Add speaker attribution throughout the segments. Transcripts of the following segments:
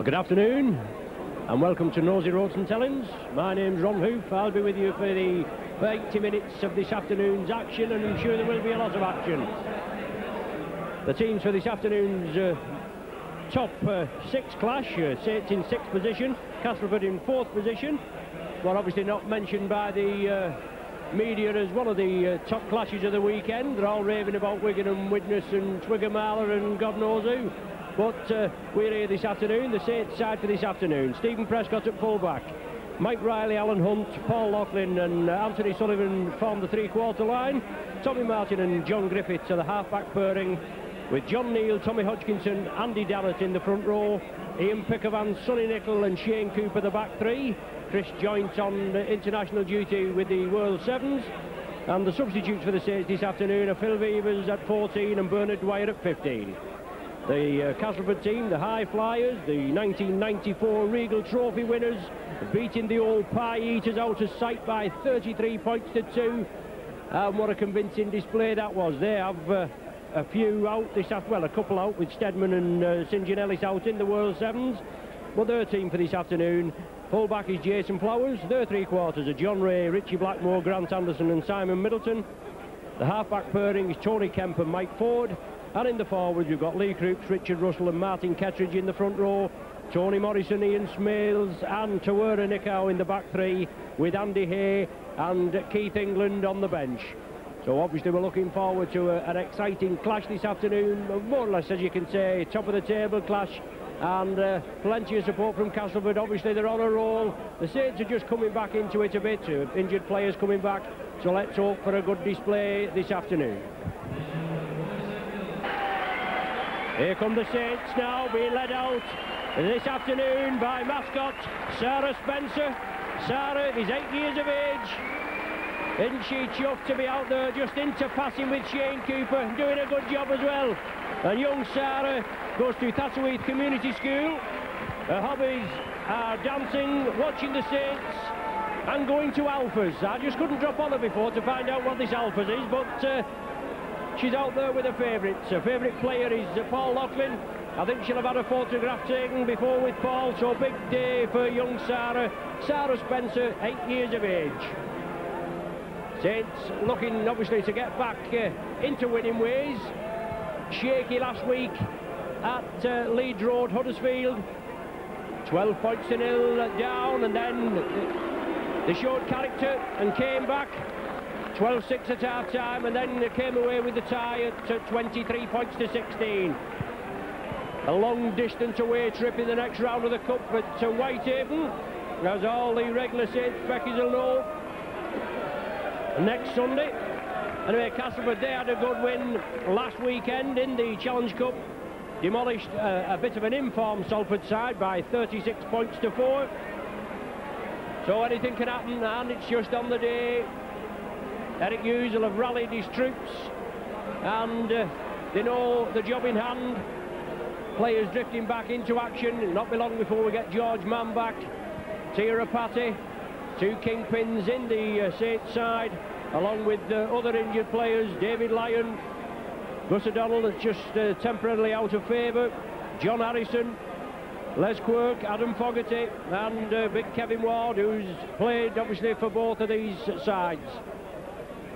Speaker 1: Good afternoon and welcome to Nosey Roads and Helens. My name's Ron Hoof. I'll be with you for the 80 minutes of this afternoon's action, and I'm sure there will be a lot of action. The teams for this afternoon's top 6 clash, Saints in 6th position, Castelford in 4th position. Well, obviously not mentioned by the media as one of the top clashes of the weekend. They're all raving about Wigan and Widnes and Twigger-Marler and God knows who. But we're here this afternoon, the Saints side for this afternoon. Stephen Prescott at full-back. Mike Riley, Alan Hunt, Paul Loughlin and Anthony Sullivan form the three-quarter line. Tommy Martin and John Griffiths are the half-back pairing, with John Neal, Tommy Hodgkinson, Andy Dannett in the front row, Ian Pickervan, Sonny Nicol and Shane Cooper the back three, Chris Joint on international duty with the World Sevens, and the substitutes for the Saints this afternoon are Phil Vevers at 14 and Bernard Dwyer at 15. The Castelford team, the High Flyers, the 1994 Regal Trophy winners, beating the old Pie Eaters out of sight by 33 points to 2. And what a convincing display that was. They have a few out this afternoon, well, a couple out with Stedman and St John Ellis out in the World Sevens. But their team for this afternoon, full-back is Jason Flowers. Their three-quarters are John Ray, Richie Blackmore, Grant Anderson and Simon Middleton. The half-back pairing is Tony Kemp and Mike Ford. And in the forwards, you've got Lee Croops, Richard Russell and Martin Kettridge in the front row, Tony Morrison, Ian Smales and Tawera Nicow in the back three, with Andy Hay and Keith England on the bench. So obviously we're looking forward to an exciting clash this afternoon, more or less, as you can say, top of the table clash, and plenty of support from Castelford. Obviously they're on a roll. The Saints are just coming back into it a bit, injured players coming back, so let's hope for a good display this afternoon. Here come the Saints now, being led out this afternoon by mascot Sarah Spencer. Sarah is 8 years of age. Isn't she chuffed to be out there just interpassing with Shane Cooper, doing a good job as well. And young Sarah goes to Thatcherweath Community School. Her hobbies are dancing, watching the Saints and going to Alphas. I just couldn't drop on her before to find out what this Alphas is, but she's out there with her favourites. Her favourite player is Paul Loughlin. I think she'll have had a photograph taken before with Paul, so big day for young Sarah. Sarah Spencer, 8 years of age. Saints looking obviously to get back into winning ways. Shaky last week at Leeds Road, Huddersfield. 12 points to 0 down, and then they showed character and came back. 12-6 at half-time, and then they came away with the tie at 23 points to 16. A long-distance away trip in the next round of the Cup at Whitehaven, as all the regular Saints Beckies will know, next Sunday. Anyway, Castelford, they had a good win last weekend in the Challenge Cup. Demolished a bit of an informed Salford side by 36 points to 4. So anything can happen, and it's just on the day. Eric Hughes will have rallied his troops, and they know the job in hand. Players drifting back into action. Not be long before we get George Mann back. Tira Patty, 2 kingpins in the Saints side, along with other injured players. David Lyon, Gus O'Donnell that's just temporarily out of favour, John Harrison, Les Quirk, Adam Fogarty and big Kevin Ward, who's played obviously for both of these sides.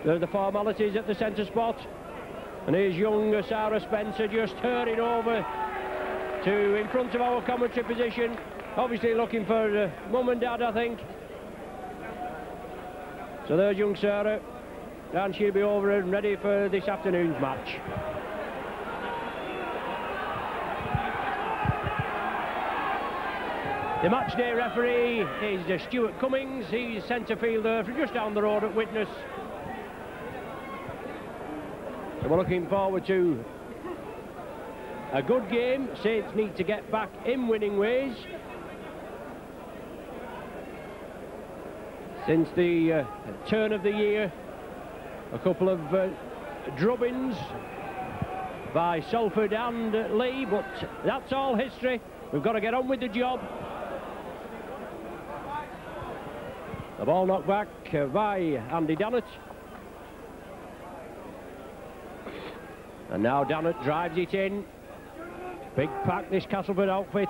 Speaker 1: The formalities at the centre spot, and here's young Sarah Spencer just hurrying over to in front of our commentary position, obviously looking for mum and dad, I think. So there's young Sarah, and she'll be over and ready for this afternoon's match. The match day referee is Stuart Cummings. He's centre fielder from just down the road at Widnes. So we're looking forward to a good game. Saints need to get back in winning ways. Since the turn of the year, a couple of drubbings by Salford and Lee, but that's all history. We've got to get on with the job. The ball knocked back by Andy Dannett. And now Dannett drives it in. Big pack, this Castelford outfit.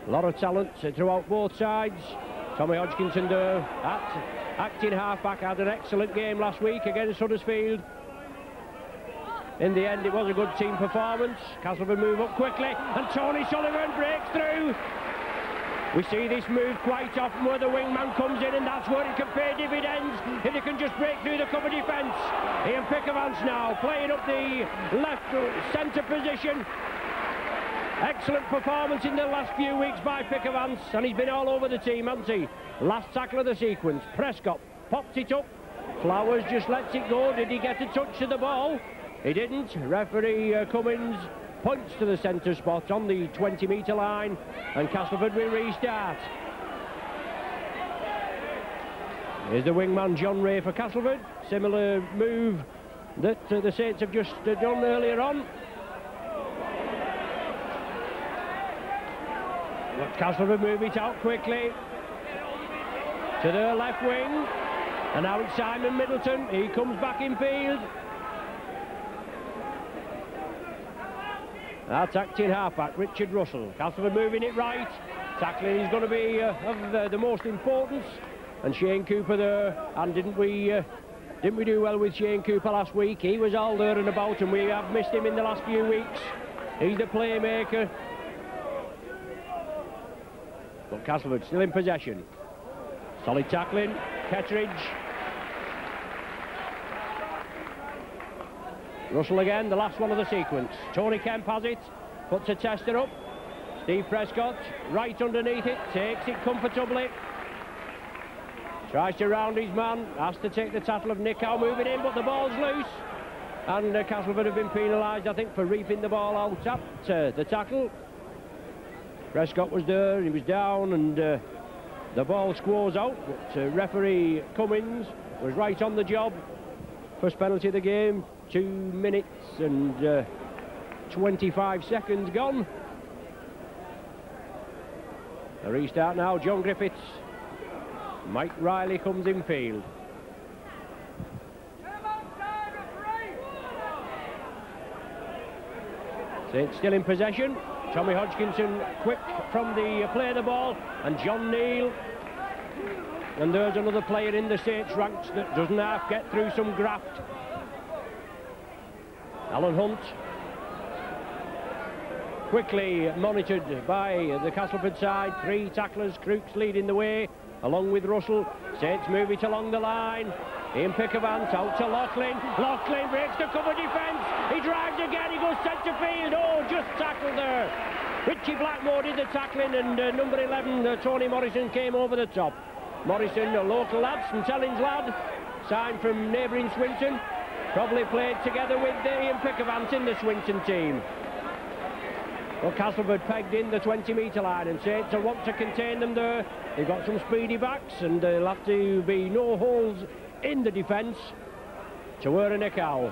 Speaker 1: A lot of talent throughout both sides. Tommy Hodgkinson there, acting half-back, had an excellent game last week against Huddersfield. In the end, it was a good team performance. Castleford move up quickly, and Tony Sullivan breaks through. We see this move quite often where the wingman comes in, and that's where it can pay dividends if they can just break through the cover defence. Ian Pickavance now playing up the left centre position. Excellent performance in the last few weeks by Pickavance, and he's been all over the team, hasn't he? Last tackle of the sequence. Prescott popped it up. Flowers just lets it go. Did he get a touch to the ball? He didn't. Referee Cummins points to the centre spot on the 20-metre line, and Castleford will restart. Here's the wingman John Ray for Castleford. Similar move that the Saints have just done earlier on. But Castleford move it out quickly to their left wing, and now it's Simon Middleton. He comes back in field. That's acting halfback Richard Russell. Castleford moving it right. Tackling is going to be of the most importance. And Shane Cooper there. And didn't we do well with Shane Cooper last week? He was all there and about, and we have missed him in the last few weeks. He's the playmaker. But Castleford still in possession. Solid tackling. Kettridge. Russell again, the last one of the sequence. Tony Kemp has it, puts a tester up. Steve Prescott, right underneath it, takes it comfortably. Tries to round his man, has to take the tackle of Nick Howe moving in, but the ball's loose. And Castleford have been penalised, I think, for reaping the ball out at the tackle. Prescott was there, he was down, and the ball squaws out. But referee Cummins was right on the job. First penalty of the game. 2 minutes and 25 seconds gone. A restart now. John Griffiths. Mike Riley comes in field. Saints still in possession. Tommy Hodgkinson quick from the play of the ball, and John Neal. And there's another player in the Saints ranks that doesn't half get through some graft. Alan Hunt, quickly monitored by the Castleford side. 3 tacklers, Crooks leading the way, along with Russell. Saints move it along the line. Ian Pickavance out to Loughlin. Loughlin breaks the cover defence. He drives again, he goes centre field. Oh, just tackled there. Richie Blackmore did the tackling, and number 11, Tony Morrison, came over the top. Morrison, a local lad, St Helens lad, signed from neighbouring Swinton. Probably played together with Ian Pickavance in the Swinton team. Well, Castleford pegged in the 20-metre line, and Saints will want to contain them there. They've got some speedy backs, and there'll have to be no holes in the defence to Nichow.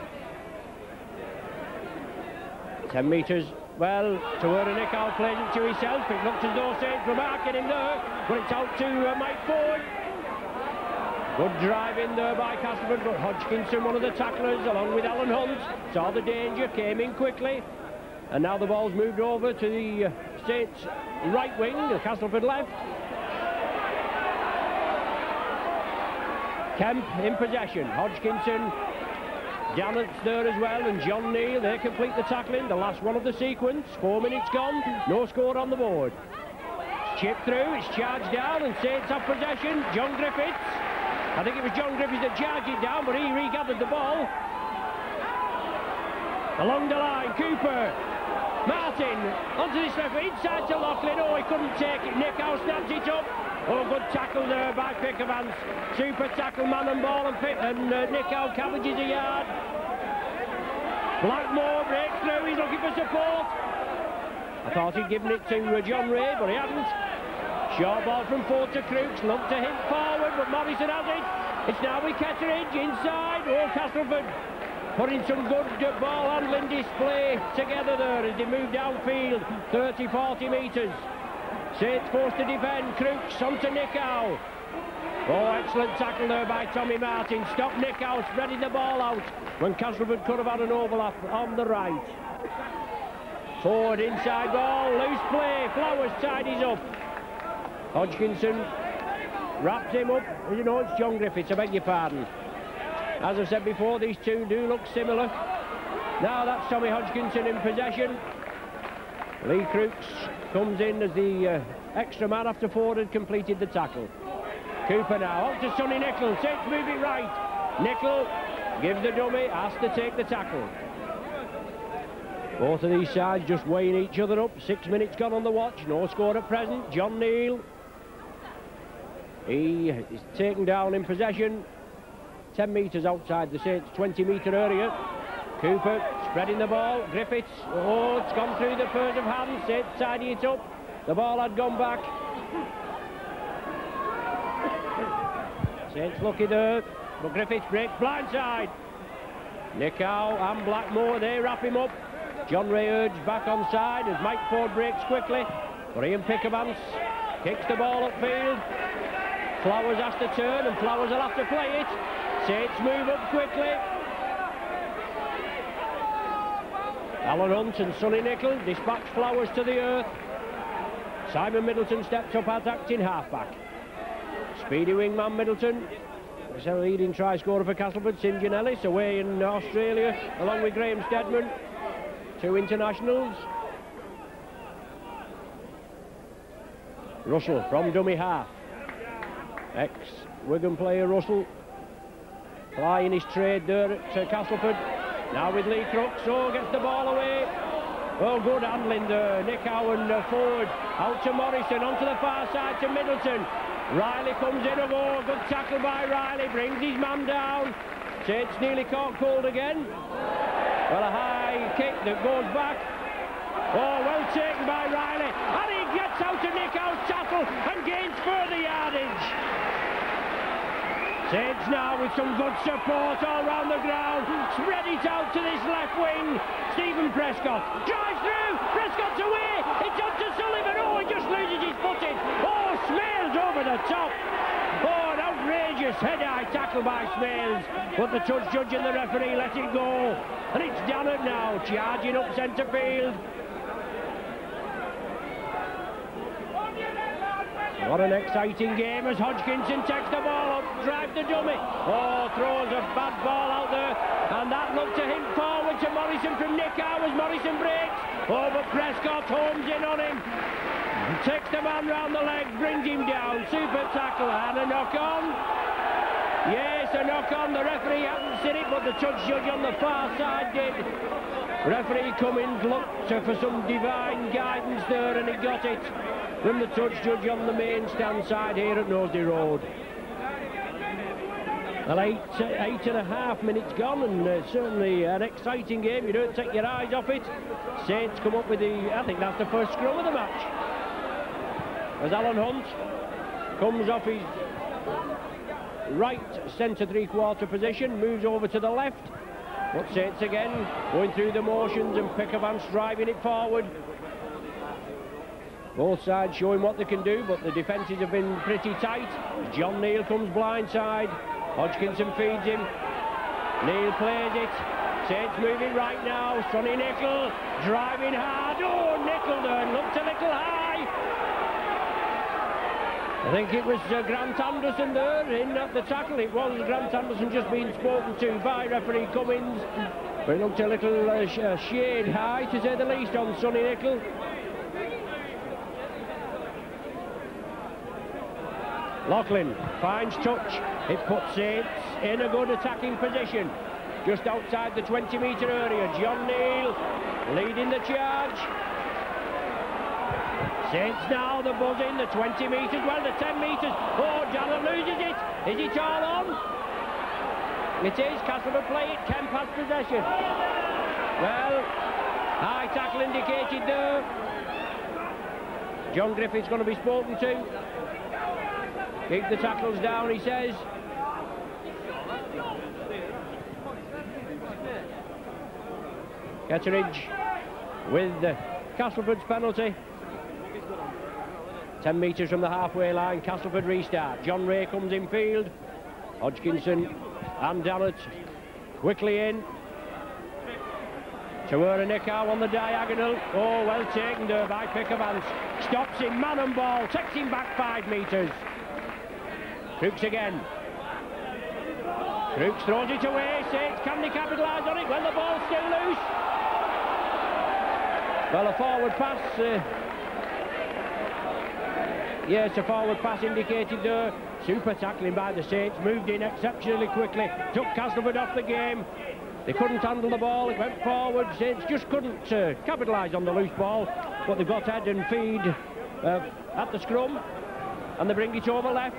Speaker 1: 10 metres, well, to Nichow plays it to himself. It looks as though Saints were marking him there, but it's out to Mike Ford. Good drive in there by Castleford, but Hodgkinson, one of the tacklers, along with Alan Hunt, saw the danger, came in quickly, and now the ball's moved over to the Saints right wing, the Castleford left. Kemp in possession, Hodgkinson, Janet's there as well, and John Neal, they complete the tackling, the last one of the sequence. 4 minutes gone, no score on the board. It's chipped through, it's charged down, and Saints have possession. John Griffiths. I think it was John Griffiths that charged it down, but he regathered the ball. Along the line, Cooper. Martin, onto this left, inside to Loughlin. Oh, he couldn't take it. Nichow snaps it up. Oh, good tackle there by Pickavance. Super tackle, man and ball, and Nichow cabbages a yard. Blackmore breaks through, he's looking for support. I thought he'd given it to John Ray, but he hadn't. Short ball from Ford to Crooks, looked to him forward, but Morrison has it. It's now with Kettridge inside. Oh, Castleford putting some good ball handling display together there as they move downfield, 30-40 metres. Saints forced to defend. Crooks onto Nichow. Oh, excellent tackle there by Tommy Martin. Stopped Nichow spreading the ball out when Castleford could have had an overlap on the right. Forward, inside ball, loose play. Flowers tidies up. Hodgkinson wraps him up. You know, it's John Griffiths, I beg your pardon. As I said before, these two do look similar. Now that's Tommy Hodgkinson in possession. Lee Crooks comes in as the extra man after Ford had completed the tackle. Cooper now, up to Sonny Nicholl. Saints moving right. Nicholl gives the dummy, has to take the tackle. Both of these sides just weighing each other up. 6 minutes gone on the watch, no score at present. John Neal, he is taken down in possession. 10 metres outside the Saints 20-metre area. Cooper spreading the ball. Griffiths, oh, it's gone through the pairs of hands. Saints tidy it up. The ball had gone back. Saints lucky there, but Griffiths breaks blindside. Nicholl and Blackmore, they wrap him up. John Ray urged back on side as Mike Ford breaks quickly. But Ian Pickermans kicks the ball upfield. Flowers has to turn and Flowers will have to play it. Saints move up quickly. Alan Hunt and Sonny Nicholl dispatch Flowers to the earth. Simon Middleton steps up as acting halfback. Speedy wingman Middleton. He's a leading try scorer for Castleford. St John Ellis away in Australia along with Graham Steadman. 2 internationals. Russell from dummy half. Ex-Wigan player Russell plying his trade there at Castleford. Now with Lee Crooks, so gets the ball away. Oh, good handling there. Nicholl and Ford out to Morrison, onto the far side to Middleton. Riley comes in, oh, good tackle by Riley, brings his man down. Saints nearly caught cold again. Well, a high kick that goes back. Oh, well taken by Riley. And he gets out to Nicholl's tackle and gains further yardage. Saints now with some good support all round the ground. Spread it out to this left wing. Stephen Prescott drives through. Prescott's away. It's on to Sullivan. Oh, he just loses his footing. Oh, Smales over the top. Oh, an outrageous head-high tackle by Smales. But the judge and the referee let it go. And it's Dannett now charging up centre field. What an exciting game as Hodgkinson takes the ball up, drives the dummy. Oh, throws a bad ball out there. And that looked to him forward to Morrison from Nicholl as Morrison breaks. Oh, but Prescott homes in on him. Takes the man round the leg, brings him down. Super tackle and a knock on. Yes, a knock on. The referee hasn't seen it, but the judge on the far side did. Referee Cummins looked for some divine guidance there and he got it from the judge on the main stand side here at Knowsley Road. Well, 8.5 minutes gone and certainly an exciting game. You don't take your eyes off it. Saints come up with I think that's the first scrum of the match. As Alan Hunt comes off his right centre three-quarter position, moves over to the left. But Saints again going through the motions and Pickermans driving it forward. Both sides showing what they can do, but the defences have been pretty tight. John Neal comes blindside. Hodgkinson feeds him. Neal plays it. Saints moving right now. Sonny Nicholl driving hard. Oh, Nicholl there, looked a little high. I think it was Grant Anderson there in at the tackle. It was Grant Anderson just being spoken to by referee Cummins. But it looked a little shade high, to say the least, on Sonny Nicholl. Loughlin finds touch. It puts Saints in a good attacking position. Just outside the 20-metre area. John Neal leading the charge. Saints now, the buzzing, the 20 metres, well, the 10 metres. Oh, Dallin loses it. Is it all on? It is. Castleford play it. Kemp has possession. Well, high tackle indicated there. John Griffith's going to be spoken to. Keep the tackles down, he says. Ketteridge with Castleford's penalty. 10 metres from the halfway line, Castleford restart. John Ray comes in field. Hodgkinson and Dannett quickly in. Tawera Nicow on the diagonal. Oh, well taken there by Pickavance. Stops him, man and ball, takes him back 5 metres. Crooks again. Crooks throws it away. Saints, can they capitalise on it? Well, the ball's still loose. Well, a forward pass. Yes, a forward pass indicated there. Super tackling by the Saints. Moved in exceptionally quickly. Took Castelford off the game. They couldn't handle the ball. It went forward. Saints just couldn't capitalise on the loose ball. But they've got head and feed at the scrum. And they bring it over left.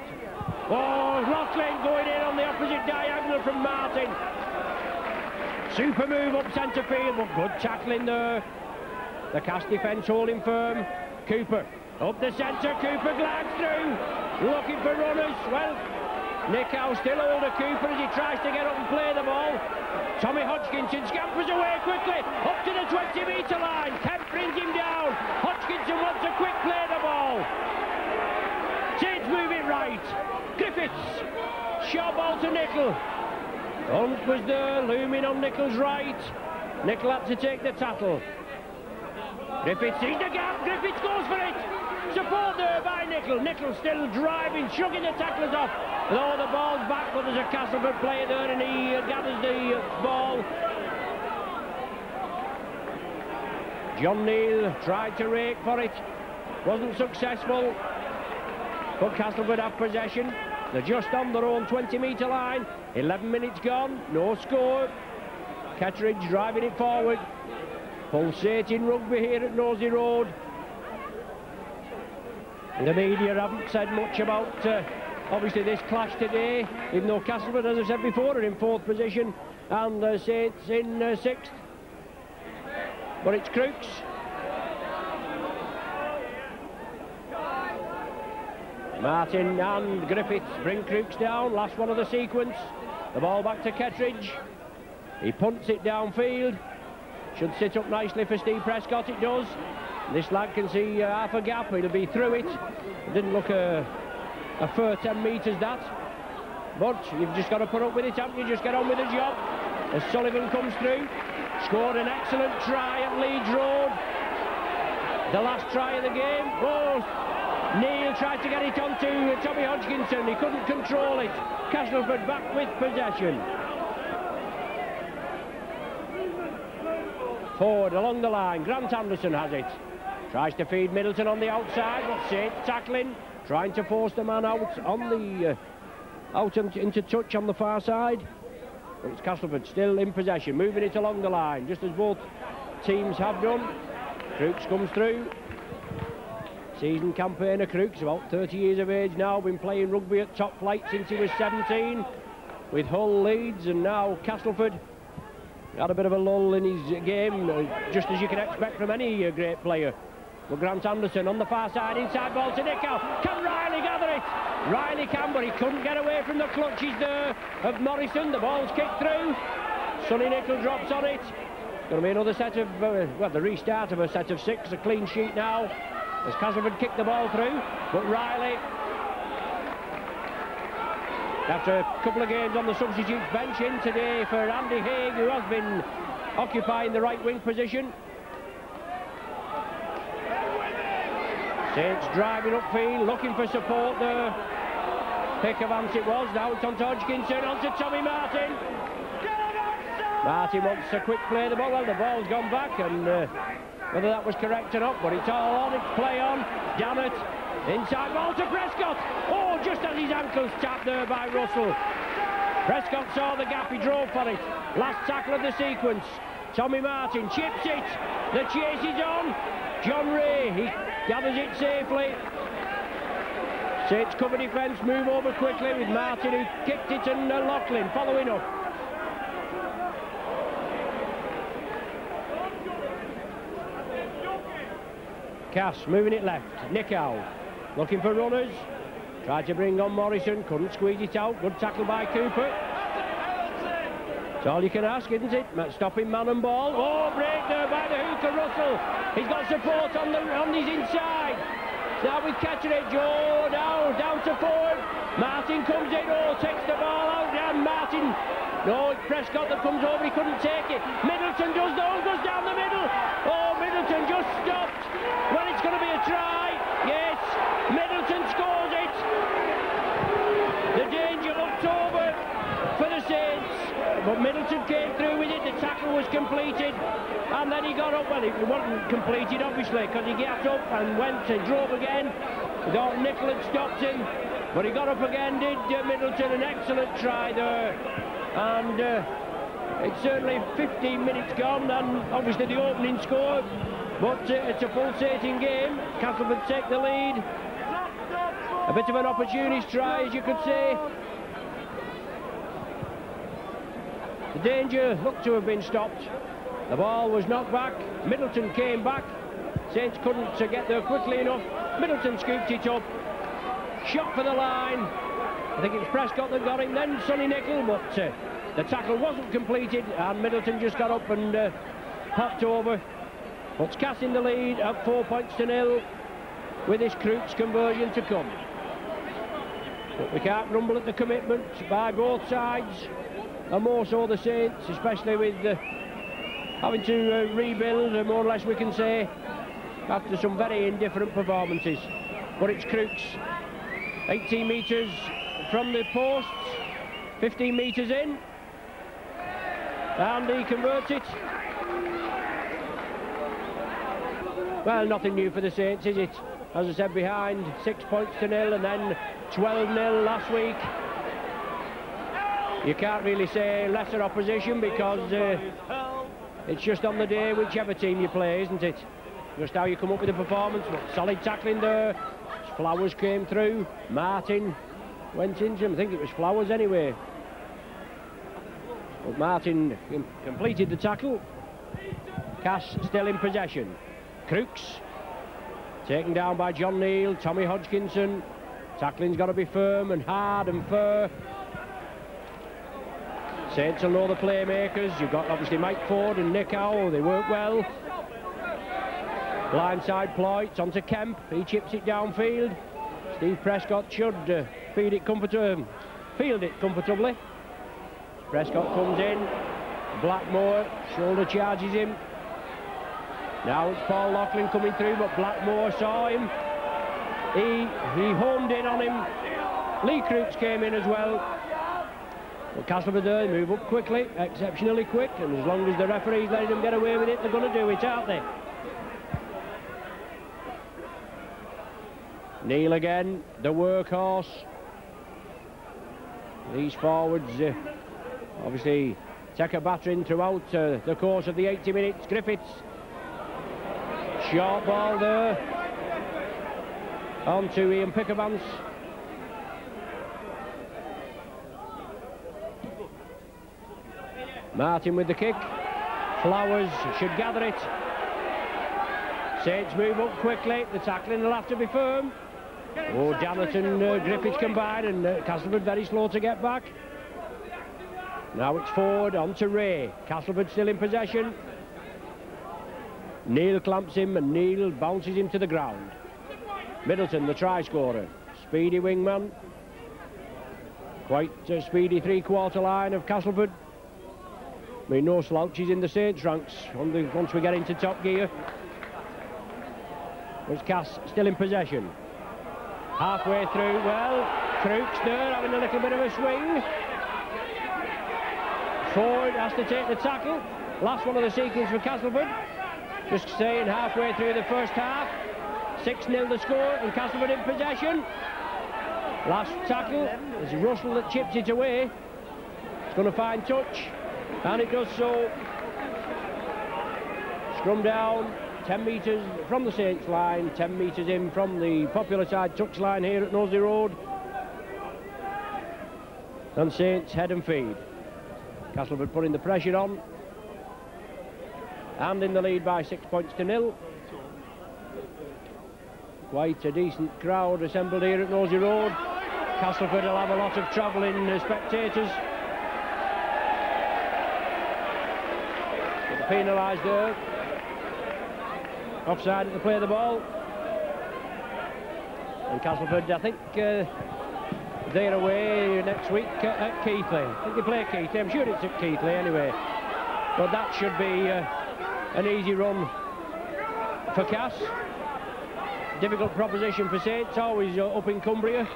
Speaker 1: Oh, Loughlin going in on the opposite diagonal from Martin. Super move up centre field, but good tackling there. The cast defence holding firm. Cooper up the centre. Cooper glides through, looking for runners. Well, Nicow still hold of Cooper as he tries to get up and play the ball. Tommy Hodgkinson scampers away quickly up to the 20-metre line. Kemp brings him down. Hodgkinson wants a quick play the ball. Saints move it right. Griffiths, short ball to Nickel. Hunt was there, looming on Nickel's right. Nickel had to take the tattle. Griffiths sees the gap, Griffiths goes for it. Support there by Nickel. Nickel still driving, shrugging the tacklers off. Oh, the ball's back, but there's a Castelford player there and he gathers the ball. John Neal tried to rake for it, wasn't successful. But Castelford have possession. They're just on their own 20-metre line. 11 minutes gone, no score. Kettridge driving it forward. Pulsating rugby here at Nosey Road. The media haven't said much about obviously this clash today, even though Castelford, as I said before, are in 4th position and Saints in 6th. But it's Crooks. Martin and Griffiths bring Crooks down. Last one of the sequence. The ball back to Kettridge. He punts it downfield. Should sit up nicely for Steve Prescott, it does. This lad can see half a gap, he'll be through it. It didn't look a fair 10 metres that. But you've just got to put up with it, haven't you? Just get on with the job. As Sullivan comes through. Scored an excellent try at Leeds Road. The last try of the game. Oh, Neil tried to get it onto Tommy Hodgkinson. He couldn't control it. Castelford back with possession. Forward along the line. Grant Anderson has it. Tries to feed Middleton on the outside, but Saints tackling, trying to force the man out on the out into touch on the far side. But it's Castelford still in possession, moving it along the line, just as both teams have done. Crooks comes through. Season campaigner Crooks, about 30 years of age now, been playing rugby at top flight since he was 17 with Hull, Leeds and now Castelford. Had a bit of a lull in his game, just as you can expect from any great player. But Grant Anderson on the far side, inside ball to Nicow. Can Riley gather it? Riley can, but he couldn't get away from the clutches there of Morrison. The ball's kicked through. Sonny Nickel drops on it. Going to be another set of, well, the restart of a set of 6, a clean sheet now, as Castelford kicked the ball through. But Riley, after a couple of games on the substitutes bench, in today for Andy Haig, who has been occupying the right wing position. Saints driving upfield, looking for support there. Pickavance it was, now it's on to Hodgkinson, on to Tommy Martin. Martin wants a quick play the ball. Well, the ball's gone back, and whether that was correct or not, but it's all on, it's play on. Dannett, inside ball to Prescott. Oh, just as his ankle's tapped there by Russell. Prescott saw the gap, he drove for it. Last tackle of the sequence. Tommy Martin chips it. The chase is on. John Ray, he gathers it safely. Saints cover defence, move over quickly with Martin, who kicked it, and Loughlin following up. Cass moving it left. Nicow looking for runners. Tried to bring on Morrison, couldn't squeeze it out. Good tackle by Cooper. That's all you can ask, isn't it? Stopping man and ball. Oh, break there by the hooker Russell. He's got support on his inside. Now with Kettridge. Oh, now down to forward. Martin comes in. Oh, takes the ball out. And Martin. No, it's Prescott that comes over. He couldn't take it. Middleton does though. Goes down the completed, and then he got up. Well, it wasn't completed, obviously, because he got up and went and drove again. He thought Nicol had stopped him, but he got up again, did Middleton. An excellent try there, and it's certainly 15 minutes gone, and obviously the opening score, but it's a pulsating game. Castleford take the lead. A bit of an opportunist try, as you could say. The danger looked to have been stopped. The ball was knocked back. Middleton came back. Saints couldn't get there quickly enough. Middleton scooped it up. Shot for the line. I think it was Prescott that got him, then Sonny Nicol, but the tackle wasn't completed, and Middleton just got up and popped over. Puts Cass in the lead at 4 points to 0 with this Crooks conversion to come. But we can't grumble at the commitment by both sides, and more so the Saints, especially with having to rebuild, more or less we can say, after some very indifferent performances. But it's Crooks, 18 metres from the posts, 15 metres in, and he converts it. Well, nothing new for the Saints, is it? As I said, behind 6 points to 0, and then 12-0 last week. You can't really say lesser opposition, because it's just on the day whichever team you play, isn't it? Just how you come up with a performance. But solid tackling there. Flowers came through. Martin went into him. I think it was Flowers anyway. But Martin completed the tackle. Cass still in possession. Crooks taken down by John Neal. Tommy Hodgkinson. Tackling's got to be firm and hard and fair. Saints will know the playmakers. You've got obviously Mike Ford and Nick Howell. They work well. Blindside Ployt onto Kemp. He chips it downfield. Steve Prescott should field it comfortably. Prescott comes in. Blackmore shoulder charges him. Now it's Paul Loughlin coming through, but Blackmore saw him. He homed in on him. Lee Crooks came in as well. But Castleford there, move up quickly, exceptionally quick, and as long as the referee's letting them get away with it, they're going to do it, aren't they? Neil again, the workhorse. These forwards obviously take a battering throughout the course of the 80 minutes. Griffiths, short ball there, on to Ian Pickavance. Martin with the kick. Flowers should gather it. Saints move up quickly. The tackling will have to be firm. Oh, Dannett and Griffiths combine, and Castleford very slow to get back. Now it's Ford on to Ray. Castleford still in possession. Neil clamps him, and Neil bounces him to the ground. Middleton, the try scorer. Speedy wingman. Quite a speedy three-quarter line of Castleford. I mean, no slouches in the Saints ranks once we get into top gear. There's Cass still in possession. Halfway through, well, Crooks there having a little bit of a swing. Ford has to take the tackle. Last one of the sequence for Castleford. Just saying, halfway through the first half. 6-0 the score, and Castleford in possession. Last tackle, there's Russell that chips it away. It's going to find touch, and it does so. Scrum down, 10 metres from the Saints line, 10 metres in from the popular side touch line here at Knowsley Road. And Saints head and feed. Castleford putting the pressure on, and in the lead by 6 points to 0. Quite a decent crowd assembled here at Knowsley Road. Castleford will have a lot of travelling spectators. But penalised there. Offside at the play of the ball. And Castleford, I think they're away next week at Keighley. I think they play Keighley. I'm sure it's at Keighley anyway. But that should be an easy run for Cass. Difficult proposition for Saints, always up in Cumbria.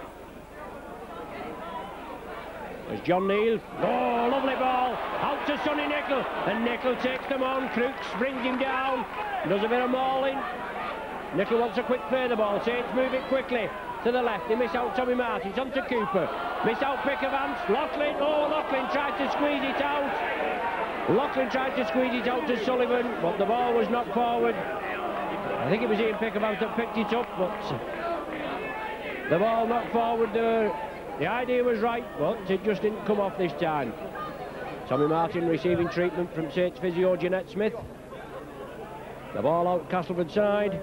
Speaker 1: There's John Neal. Oh, lovely ball. Out to Sonny Nicol. And Nicol takes them on. Crooks brings him down. Does a bit of mauling. Nicol wants a quick play of the ball. Saints move it quickly to the left. They miss out Tommy Martin. It's on to Cooper. Miss out Pickavance. Loughlin. Oh, Loughlin tried to squeeze it out. Loughlin tried to squeeze it out to Sullivan, but the ball was knocked forward. I think it was Ian Pickavance that picked it up, but the ball knocked forward there. The idea was right, but it just didn't come off this time. Tommy Martin receiving treatment from Saints physio Jeanette Smith. The ball out Castleford side.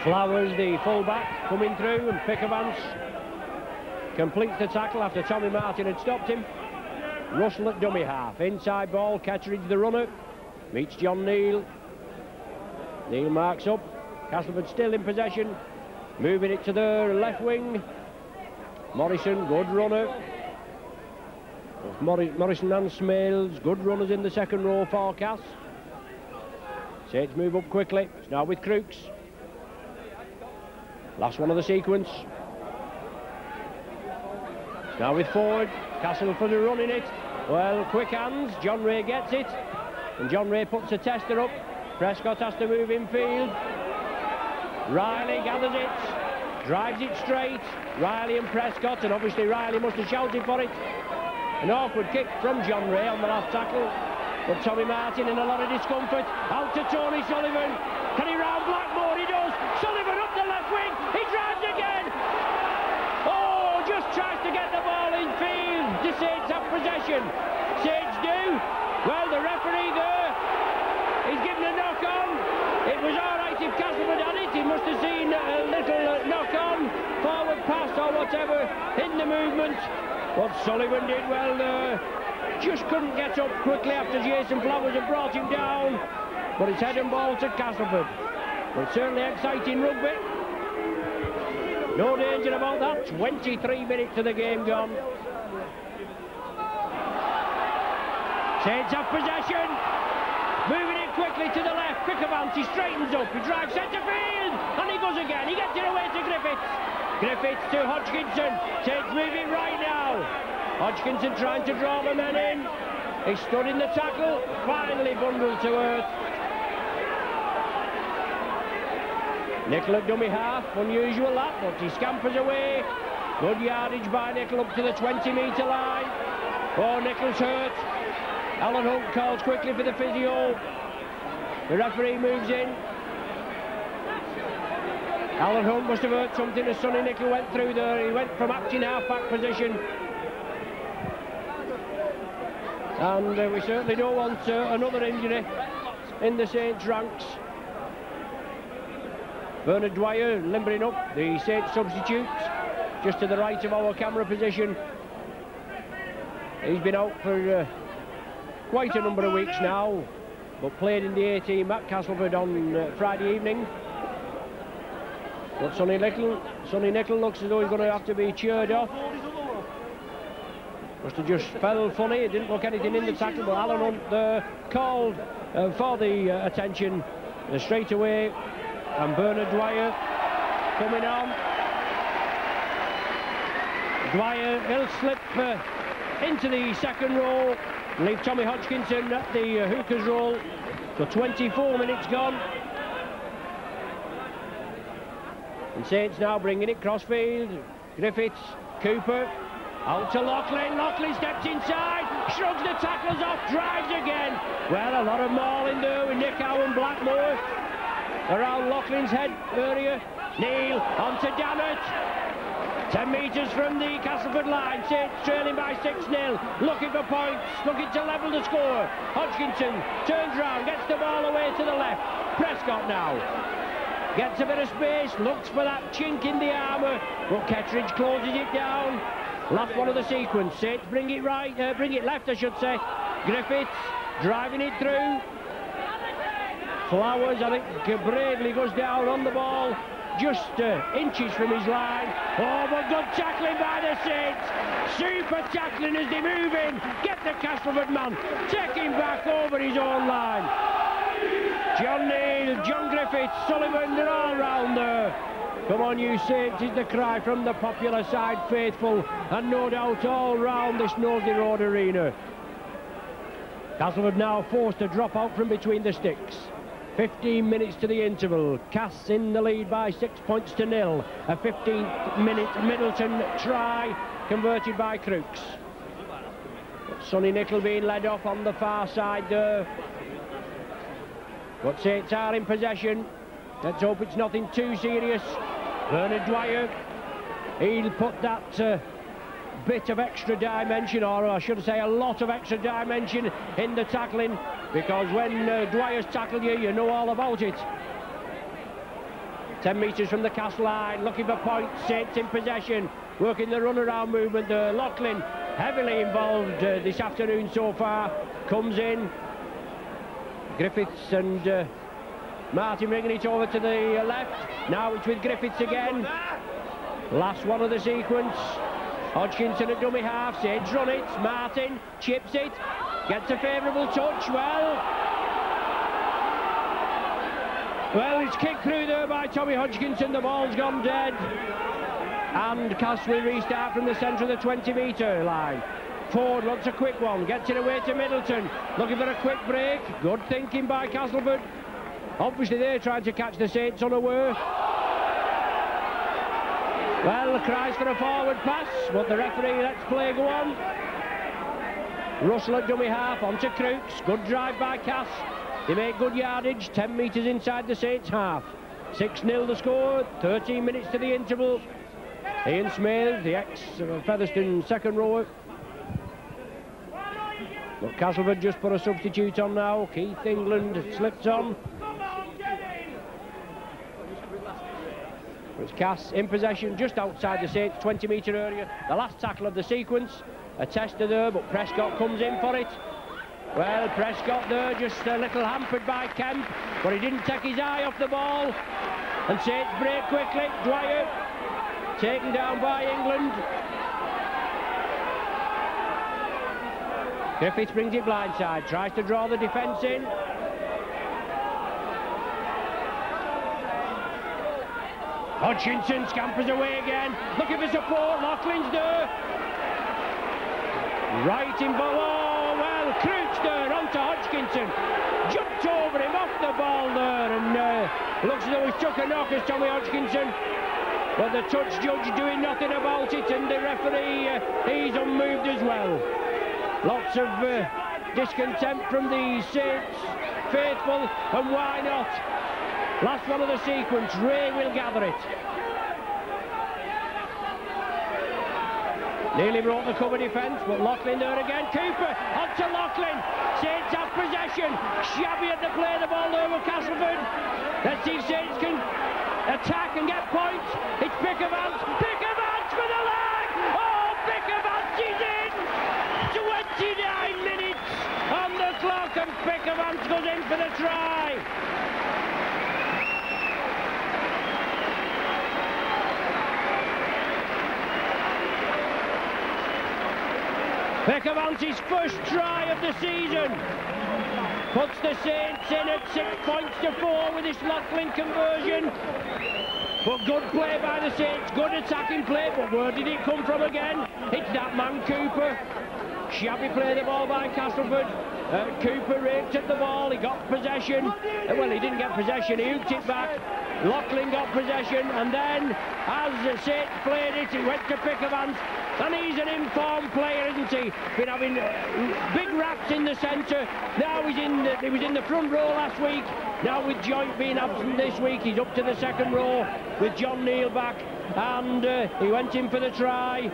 Speaker 1: Flowers, the full-back, coming through, and Pickavance completes the tackle after Tommy Martin had stopped him. Russell at dummy half. Inside ball, Ketteridge the runner. Meets John Neal. Neal marks up. Castleford still in possession. Moving it to the left wing. Morrison, good runner. Morrison and Smales, good runners in the second row for Cass. Saints move up quickly. It's now with Crooks. Last one of the sequence. It's now with Ford. Castleford are running it. Well, quick hands. John Ray gets it. And John Ray puts a tester up. Prescott has to move infield. Riley gathers it. Drives it straight. Riley and Prescott. And obviously Riley must have shouted for it. An awkward kick from John Ray on the last tackle. But Tommy Martin in a lot of discomfort. Out to Tony Sullivan. Can he round Blackmore? He does. Sullivan up the left wing. He drives again. Oh, just tries to get the ball in field. The Saints have possession. Saints do. Well, the referee there, he's given a knock on. It was all right if Castleford had it. He must have seen a little knock on, forward pass or whatever in the movement. What Sullivan did well there. Just couldn't get up quickly after Jason Flowers had brought him down. But it's head and ball to Castleford. But certainly exciting rugby. No danger about that. 23 minutes of the game gone. Saints have possession. Moving it quickly to the left. Pickavance, he straightens up. He drives centre field. And he goes again. He gets it away to Griffiths. Griffiths to Hodgkinson. Saints moving right now. Hodgkinson trying to draw the men in. He stood in the tackle. Finally bundled to earth. Nicol at dummy half. Unusual that, but he scampers away. Good yardage by Nicol up to the 20-metre line. Oh, Nicol's hurt. Alan Hunt calls quickly for the physio. The referee moves in. Alan Hunt must have hurt something as Sonny Nicol went through there. He went from acting half-back position. And we certainly don't want another injury in the Saints ranks. Bernard Dwyer limbering up, the Saints substitute, just to the right of our camera position. He's been out for quite a number of weeks now, but played in the A-team at Castleford on Friday evening. But Sonny Nicol looks as though he's going to have to be cheered off. Must have just fell funny. It didn't look anything in the tackle, but Alan Hunt called for the attention straight away. And Bernard Dwyer coming on. Dwyer, he'll slip into the second row. Leave Tommy Hodgkinson at the hooker's roll. So 24 minutes gone. And Saints now bringing it crossfield. Griffiths, Cooper, out to Loughlin. Loughlin steps inside, shrugs the tacklers off, drives again. Well, a lot of mauling there with Nick Howe and Blackmore. Around Loughlin's head area. Neal on to Dannett. 10 metres from the Castleford line. Saints trailing by 6-0. Looking for points. Looking to level the score. Hodgkinson turns round. Gets the ball away to the left. Prescott now. Gets a bit of space. Looks for that chink in the armour. But Ketteridge closes it down. Last one of the sequence. Saints bring it right. Bring it left, I should say. Griffiths driving it through. Flowers, I think, bravely goes down on the ball, just inches from his line. Oh, but good tackling by the Saints. Super tackling as they move in. Get the Castleford man. Take him back over his own line. John Neal, John Griffiths, Sullivan, they're all round there. Come on, you Saints, is the cry from the popular side faithful, and no doubt all round this Knowsley Road arena. Castleford now forced to drop out from between the sticks. 15 minutes to the interval. Cass in the lead by 6 points to 0. A 15th-minute Middleton try converted by Crooks. Sonny Nickel being led off on the far side there. But Saints are in possession. Let's hope it's nothing too serious. Bernard Dwyer, he'll put that bit of extra dimension, or I should say a lot of extra dimension in the tackling, because when Dwyer's tackled you, you know all about it. 10 metres from the Cass line, looking for points. Saints in possession, working the runaround movement there. Loughlin, heavily involved this afternoon so far, comes in. Griffiths and Martin bringing it over to the left. Now it's with Griffiths again. Last one of the sequence. Hodgkinson at dummy half. Saints run it. Martin chips it. Gets a favourable touch. Well, it's kicked through there by Tommy Hodgkinson. The ball's gone dead. And Cass will restart from the centre of the 20-metre line. Ford wants a quick one. Gets it away to Middleton. Looking for a quick break. Good thinking by Castleford. Obviously they're trying to catch the Saints unaware. Well, the cries for a forward pass, but the referee lets play go on. Russell at dummy half, onto Crooks. Good drive by Cass. They make good yardage, 10 metres inside the Saints half. 6-0 the score, 13 minutes to the interval. Ian Smale, the ex-Featherstone second rower. But Castleford just put a substitute on now. Keith England slipped on. It's Cass in possession just outside the Saints, 20-metre area. The last tackle of the sequence. A tester there, but Prescott comes in for it. Well, Prescott there just a little hampered by Kemp, but he didn't take his eye off the ball. And Saints break quickly. Dwyer taken down by England. Griffiths brings it blindside, tries to draw the defence in. Hodgkinson scampers away again, looking for support. Laughlin's there. Right in below. Well, Crooks there onto Hodgkinson. Jumped over him off the ball there, and looks as though he took a knock as Tommy Hodgkinson. But the touch judge doing nothing about it, and the referee, he's unmoved as well. Lots of discontent from the Saints faithful, and why not? Last one of the sequence, Ray will gather it. Nearly broke the cover defence, but Loughlin there again. Cooper onto Loughlin. Saints have possession. Shabby at the play, the ball there with Castleford. Let's see if Saints can attack and get points. It's Pickavance. Pickavance for the lag! Oh, Pickavance is in! 29 minutes on the clock, and Pickavance goes in for the try. Pickavance's first try of the season puts the Saints in at 6 points to 4 with this Loughlin conversion. But good play by the Saints, good attacking play, but where did it come from again? It's that man Cooper. Shabby play the ball by Castleford. Cooper raked at the ball, he got possession. Well, he didn't get possession, he hooked it back. Loughlin got possession, and then as the Saints played it, he went to Pickavance. And he's an informed player, isn't he? Been having big raps in the centre. Now he was in the front row last week. Now with Joint being absent this week, he's up to the second row with John Neal back. And he went in for the try.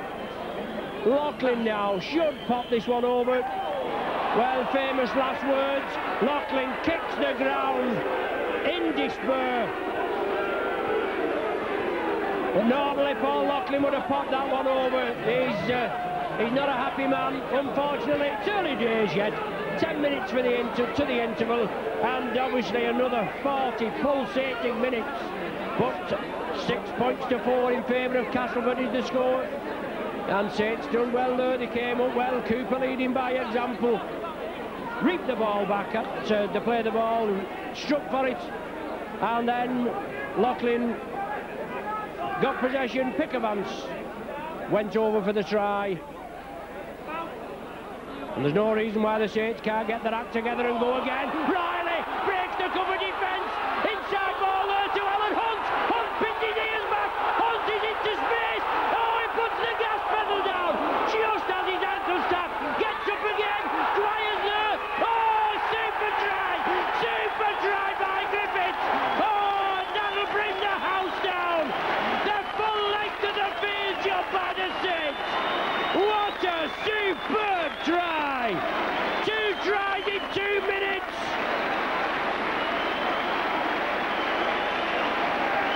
Speaker 1: Loughlin now should pop this one over. Well, famous last words. Loughlin kicks the ground in despair. But normally Paul Loughlin would have popped that one over. He's not a happy man, unfortunately. It's early days yet. 10 minutes for to the interval, and obviously another 40 pulsating minutes. But 6 points to 4 in favour of Castleford is the score. And Saints done well there. They came up well. Cooper leading by example. reaped the ball back up to play the ball, struck for it, and then Loughlin got possession. Pickavance went over for the try. And there's no reason why the Saints can't get their act together and go again. Riley breaks the cover defence. Inside ball there to Alan Hunt. Hunt pins his ears back. Hunt is into space. Oh, he puts the gas pedal down. Just as his ankle's tapped. Gets up again. Dwyer's there. Oh, super try. Super try by Griffiths. Oh, that'll bring the house down. The full length of the field job by the Saints. What a superb try! 2 tries in 2 minutes!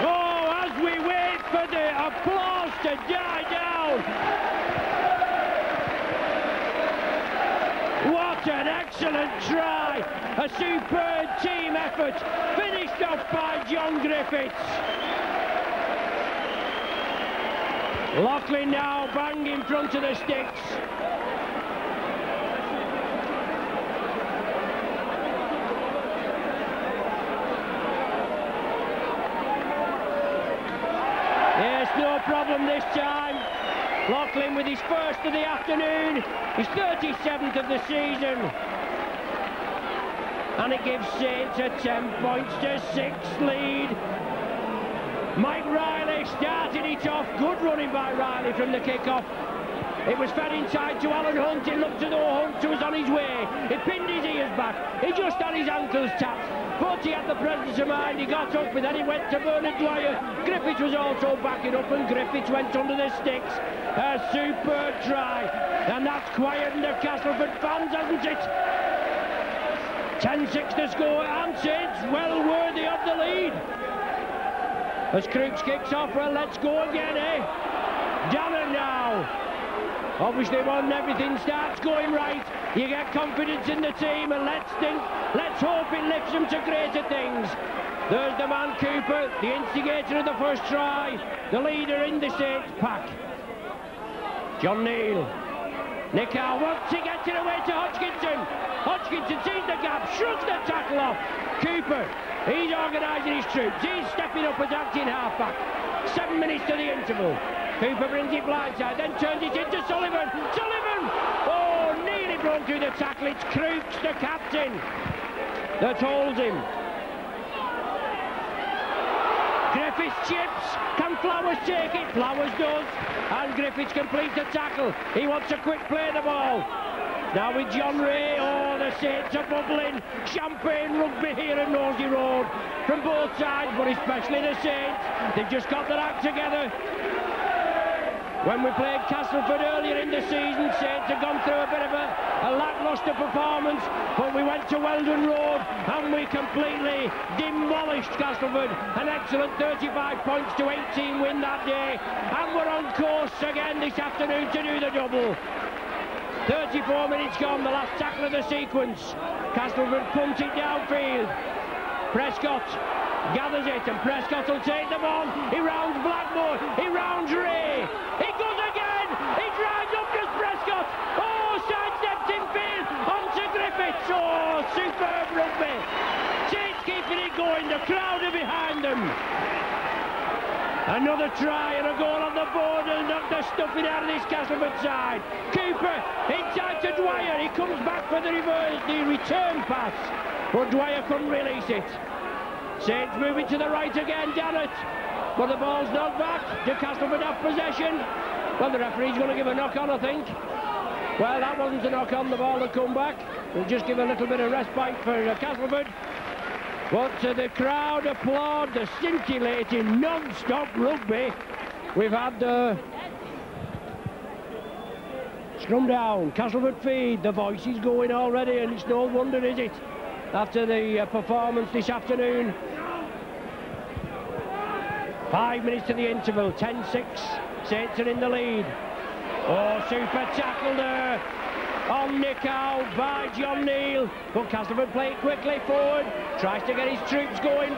Speaker 1: Oh, as we wait for the applause to die down! What an excellent try! A superb team effort, finished off by John Griffiths. Loughlin now bang in front of the sticks. Yes, no problem this time. Loughlin with his first of the afternoon, his 37th of the season. And it gives Saints a 10 points to 6 lead. Mike Riley started it off. Good running by Riley from the kick-off. It was fed inside to Alan Hunt. He looked to the Hunt, who was on his way. He pinned his ears back. He just had his ankles tapped. But he had the presence of mind. He got up and then he went to Bernard Dwyer. Griffiths was also backing up and Griffiths went under the sticks. A superb try. And that's quietened the Castleford fans, hasn't it? 10-6 to score, and Saints well worthy of the lead. As Crooks kicks off, well, let's go again, eh? Danner now. Obviously, when everything starts going right, you get confidence in the team, and let's hope it lifts them to greater things. There's the man Cooper, the instigator of the first try, the leader in the Saints pack. John Neal. Nick Howe wants to get it away to Hodgkinson. Hodgkinson sees the gap, shrugs the tackle off. Cooper, he's organising his troops. He's stepping up as acting half-back. 7 minutes to the interval. Cooper brings it blindside, then turns it into Sullivan. Sullivan! Oh, nearly broke through the tackle. It's Crooks, the captain, that holds him. Griffiths chips. Can Flowers take it? Flowers does. And Griffiths completes the tackle. He wants a quick play of the ball. Now with John Ray. Oh, the Saints are bubbling. Champagne rugby here at Nosey Road. From both sides, but especially the Saints. They've just got their act together. When we played Castleford earlier in the season, Saints had gone through a bit of a lacklustre performance, but we went to Weldon Road and we completely demolished Castleford. An excellent 35 points to 18 win that day, and we're on course again this afternoon to do the double. 34 minutes gone, the last tackle of the sequence. Castleford punt it downfield. Prescott gathers it, and Prescott will take them on. He rounds Blackmore, he rounds Ray. He goes again, he drives up to Prescott. Oh, sidesteps in field, onto Griffiths. Oh, superb rugby. Saints keeping it going, the crowd are behind them. Another try and a goal on the board, and knock the stuffing out of this Castleford side. Cooper inside to Dwyer. He comes back for the return pass, but Dwyer couldn't release it. Saints moving to the right again, Dannett. But the ball's knocked back. Do Castleford have possession? Well, the referee's going to give a knock on, I think. Well, that wasn't a knock on, the ball had come back. We'll just give a little bit of respite for Castleford. But the crowd applaud the scintillating non-stop rugby. We've had scrum down, Castleford feed, the voice is going already, and it's no wonder, is it, after the performance this afternoon. 5 minutes to the interval, 10-6, Saints are in the lead. Oh, super tackle there on Nick Howe by John Neal, but Castleford play it quickly forward, tries to get his troops going.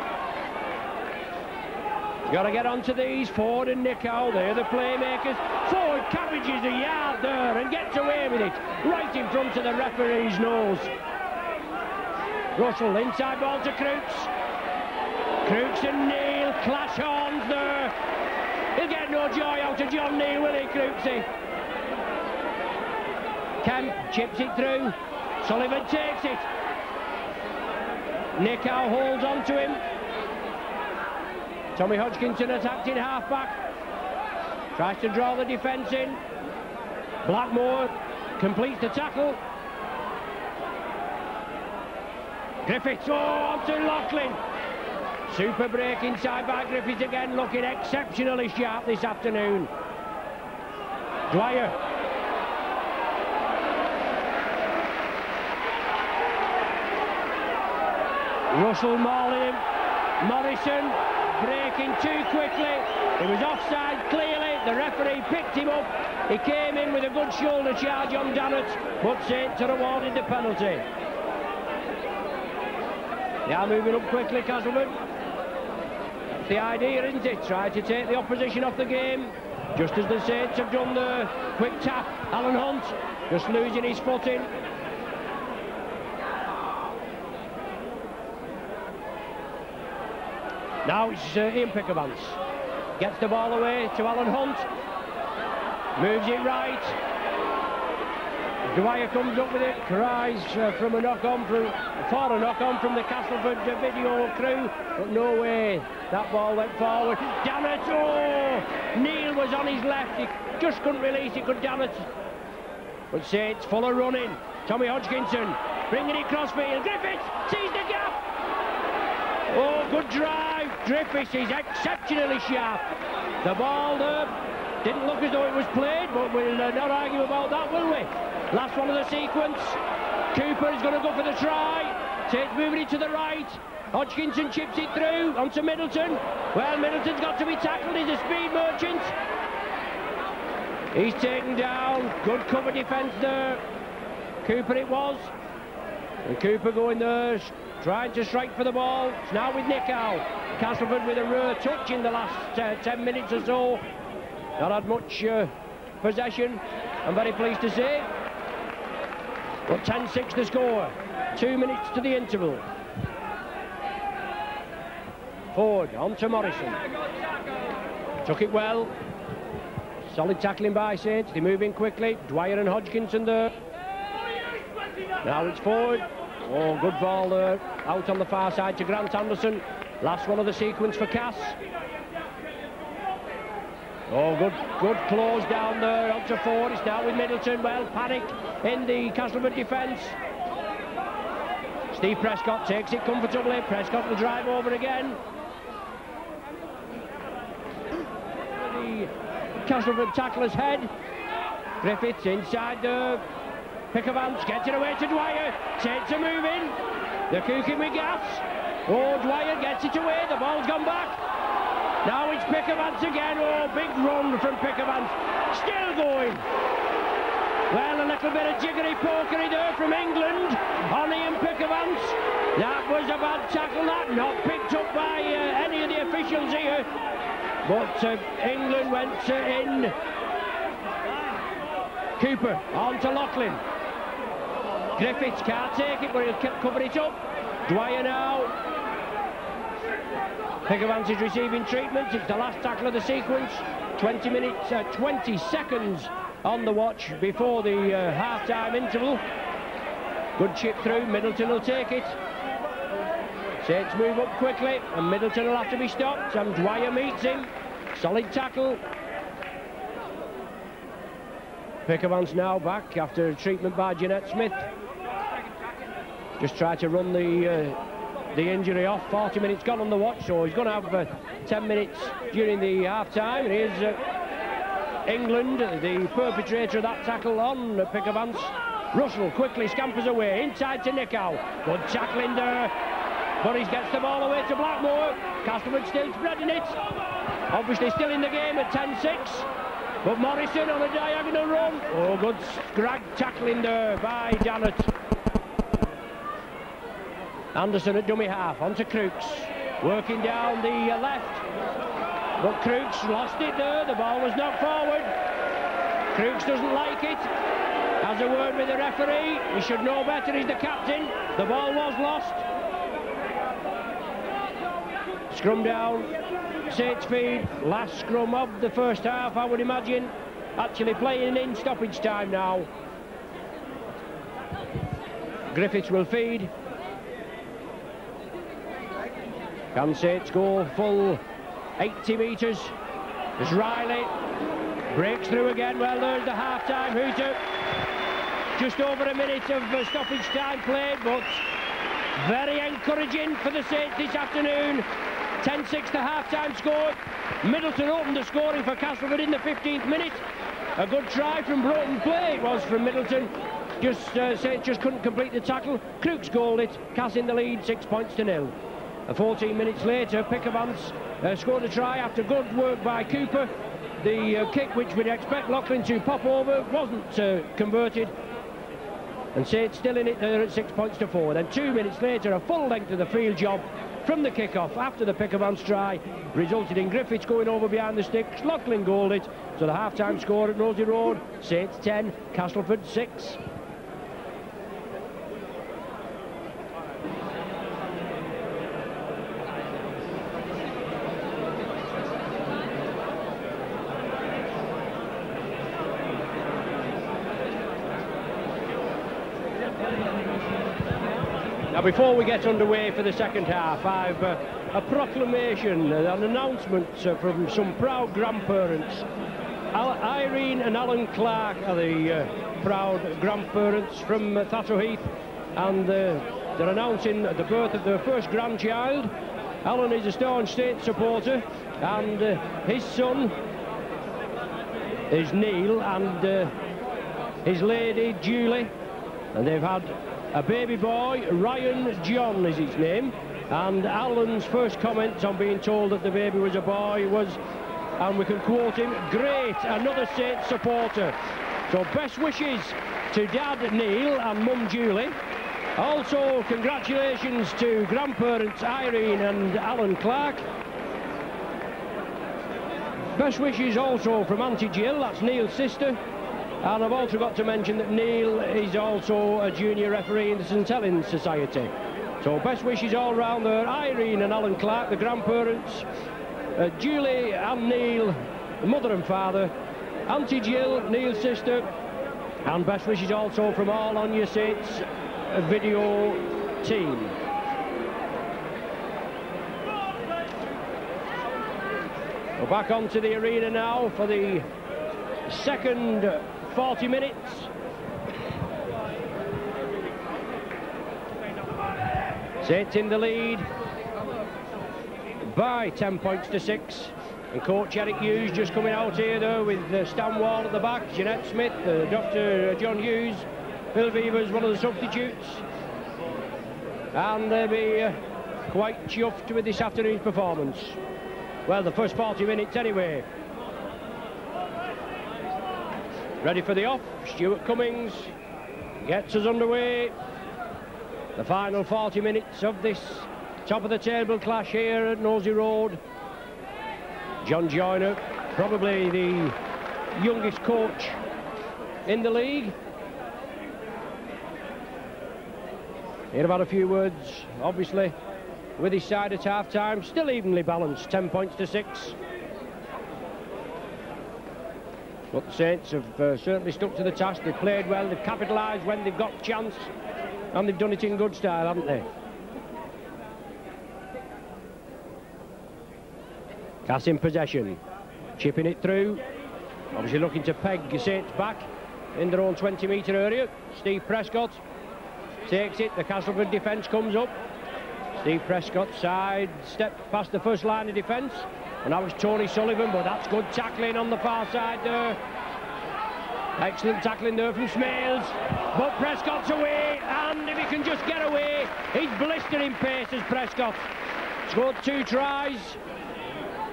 Speaker 1: Got to get onto these, Ford and Nick Howe, they're the playmakers. Ford cabbages a yard there and gets away with it, right in front of the referee's nose. Russell, inside ball to Crooks. Crooks and Neil clash horns there. He'll get no joy out of John Neil, will he, Crooksy? Kemp chips it through. Sullivan takes it. Nickow holds on to him. Tommy Hodgkinson attacked in half-back. Tries to draw the defence in. Blackmore completes the tackle. Griffiths, on to Loughlin. Super break inside by Griffiths again, looking exceptionally sharp this afternoon. Dwyer. Russell mauling him. Morrison breaking too quickly. He was offside clearly. The referee picked him up. He came in with a good shoulder charge on Dannett, but Saints are awarded the penalty. They are moving up quickly, Castleford. That's the idea, isn't it? Try to take the opposition off the game, just as the Saints have done the quick tap. Alan Hunt just losing his footing. Now it's Ian Pickavance. Gets the ball away to Alan Hunt. Moves it right. Dwyer comes up with it. Cries from a knock-on for a knock-on from the Castleford video crew. But no way. That ball went forward. Damn it! Oh! Neil was on his left. He just couldn't release it, could Dannett. But Saints full of running. Tommy Hodgkinson bringing it crossfield. Griffiths sees the gap. Oh, good drive. Griffiths is exceptionally sharp. The ball there didn't look as though it was played, but we'll not argue about that, will we? Last one of the sequence. Cooper is going to go for the try. Saints moving it to the right. Hodgkinson chips it through onto Middleton. Well, Middleton's got to be tackled. He's a speed merchant. He's taken down. Good cover defence there. Cooper it was. And Cooper going there, trying to strike for the ball. It's now with Nickow. Castleford with a rare touch in the last 10 minutes or so. Not had much possession, I'm very pleased to say. But 10-6 the score. 2 minutes to the interval. Ford on to Morrison. Took it well. Solid tackling by Saints. They move in quickly. Dwyer and Hodgkinson there. Now it's Ford. Oh, good ball there. Out on the far side to Grant Anderson. Last one of the sequence for Cass. Oh, good close down there onto Ford. It's now with Middleton. Well, panic in the Castleford defence. Steve Prescott takes it comfortably. Prescott will drive over again. The Castleford tackler's head. Griffiths inside there. Pickavance gets it away to Dwyer. Saints are moving. They're cooking with gas. Oh, Dwyer gets it away. The ball's gone back. Now it's Pickavance again. Oh, big run from Pickavance. Still going. Well, a little bit of jiggery-pokery there from England on Ian Pickavance. That was a bad tackle, that. Not picked up by any of the officials here. But England went in. Cooper on to Loughlin. Griffiths can't take it, but he'll cover it up. Dwyer now. Pickavance is receiving treatment. It's the last tackle of the sequence. 20 seconds on the watch before the half-time interval. Good chip through. Middleton will take it. Saints move up quickly, and Middleton will have to be stopped. And Dwyer meets him. Solid tackle. Pickavance now back after treatment by Jeanette Smith. Just try to run the injury off. 40 minutes gone on the watch, so he's going to have 10 minutes during the half-time. And here's England, the perpetrator of that tackle on Pickavance. Russell quickly scampers away, inside to Nickow. Good tackling there. Burries gets the ball away to Blackmore. Castleford still spreading it. Obviously still in the game at 10-6. But Morrison on a diagonal run. Oh, good scrag tackling there by Dannett. Anderson at dummy half, onto Crooks. Working down the left. But Crooks lost it there. The ball was knocked forward. Crooks doesn't like it. has a word with the referee. He should know better, he's the captain. The ball was lost. Scrum down, Satesfield, last scrum of the first half, I would imagine. Actually playing in stoppage time now. Griffiths will feed. Can Sates go full 80 metres? There's Riley. Breaks through again. Well, there's the half-time hooter. Just over a minute of stoppage time played, but very encouraging for the Saints this afternoon. 10-6 the half-time score. Middleton opened the scoring for Castelford in the 15th minute. A good try from broken play it was from Middleton. Saints just couldn't complete the tackle. Crooks goaled it. Cass in the lead, 6 points to 0. 14 minutes later, Pickavance scored a try after good work by Cooper. The kick which we'd expect Lachlan to pop over wasn't converted. And Saints still in it there at 6 points to 4. Then 2 minutes later, a full length of the field job from the kick-off after the Pickavance try resulted in Griffiths going over behind the sticks. Lachlan goaled it. So the half-time score at Rosie Road, Saints 10, Castelford 6. Now, before we get underway for the second half, I've a proclamation, an announcement from some proud grandparents. Irene and Alan Clark are the proud grandparents from Thatcher Heath, and they're announcing the birth of their first grandchild. Alan is a staunch Saints supporter, and his son is Neil, and his lady Julie, and they've had a baby boy. Ryan John is his name, and Alan's first comment on being told that the baby was a boy was, and we can quote him, "Great, another Saints supporter." So best wishes to Dad Neil and Mum Julie. Also congratulations to grandparents Irene and Alan Clark. Best wishes also from Auntie Jill, that's Neil's sister. And I've also got to mention that Neil is also a junior referee in the St Helens Society. So best wishes all round there. Irene and Alan Clark, the grandparents. Julie and Neil, mother and father. Auntie Jill, Neil's sister. And best wishes also from all on your Saints video team. We're back onto the arena now for the second 40 minutes. Saints in the lead by 10 points to 6. And coach Eric Hughes just coming out here though with Stan Wall at the back, Jeanette Smith, Dr. John Hughes, Phil Beaver's one of the substitutes. And they'll be quite chuffed with this afternoon's performance. Well, the first 40 minutes anyway. Ready for the off, Stuart Cummings gets us underway. The final 40 minutes of this top of the table clash here at Nosey Road. John Joyner, probably the youngest coach in the league. He'd have had a few words, obviously, with his side at half-time. Still evenly balanced, 10 points to 6. But the Saints have certainly stuck to the task. They've played well, they've capitalised when they've got chance, and they've done it in good style, haven't they? Cass in possession, chipping it through, obviously looking to peg Saints back in their own 20-metre area. Steve Prescott takes it, the Castleford defence comes up. Steve Prescott side step past the first line of defence, and that was Tony Sullivan, but that's good tackling on the far side there. Excellent tackling there from Smales, but Prescott's away, and if he can just get away, he's blistering pace as Prescott. Scored 2 tries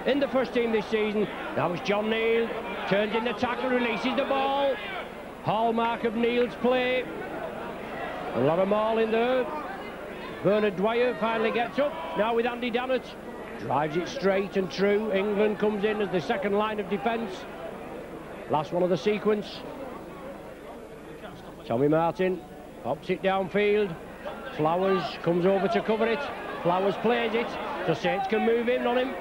Speaker 1: in the first team this season. That was John Neal, turns in the tackle, releases the ball. Hallmark of Neal's play. A lot of maul in there. Bernard Dwyer finally gets up, now with Andy Dannett. Drives it straight and true. England comes in as the second line of defence. Last one of the sequence. Tommy Martin pops it downfield. Flowers comes over to cover it. Flowers plays it, so Saints can move in on him.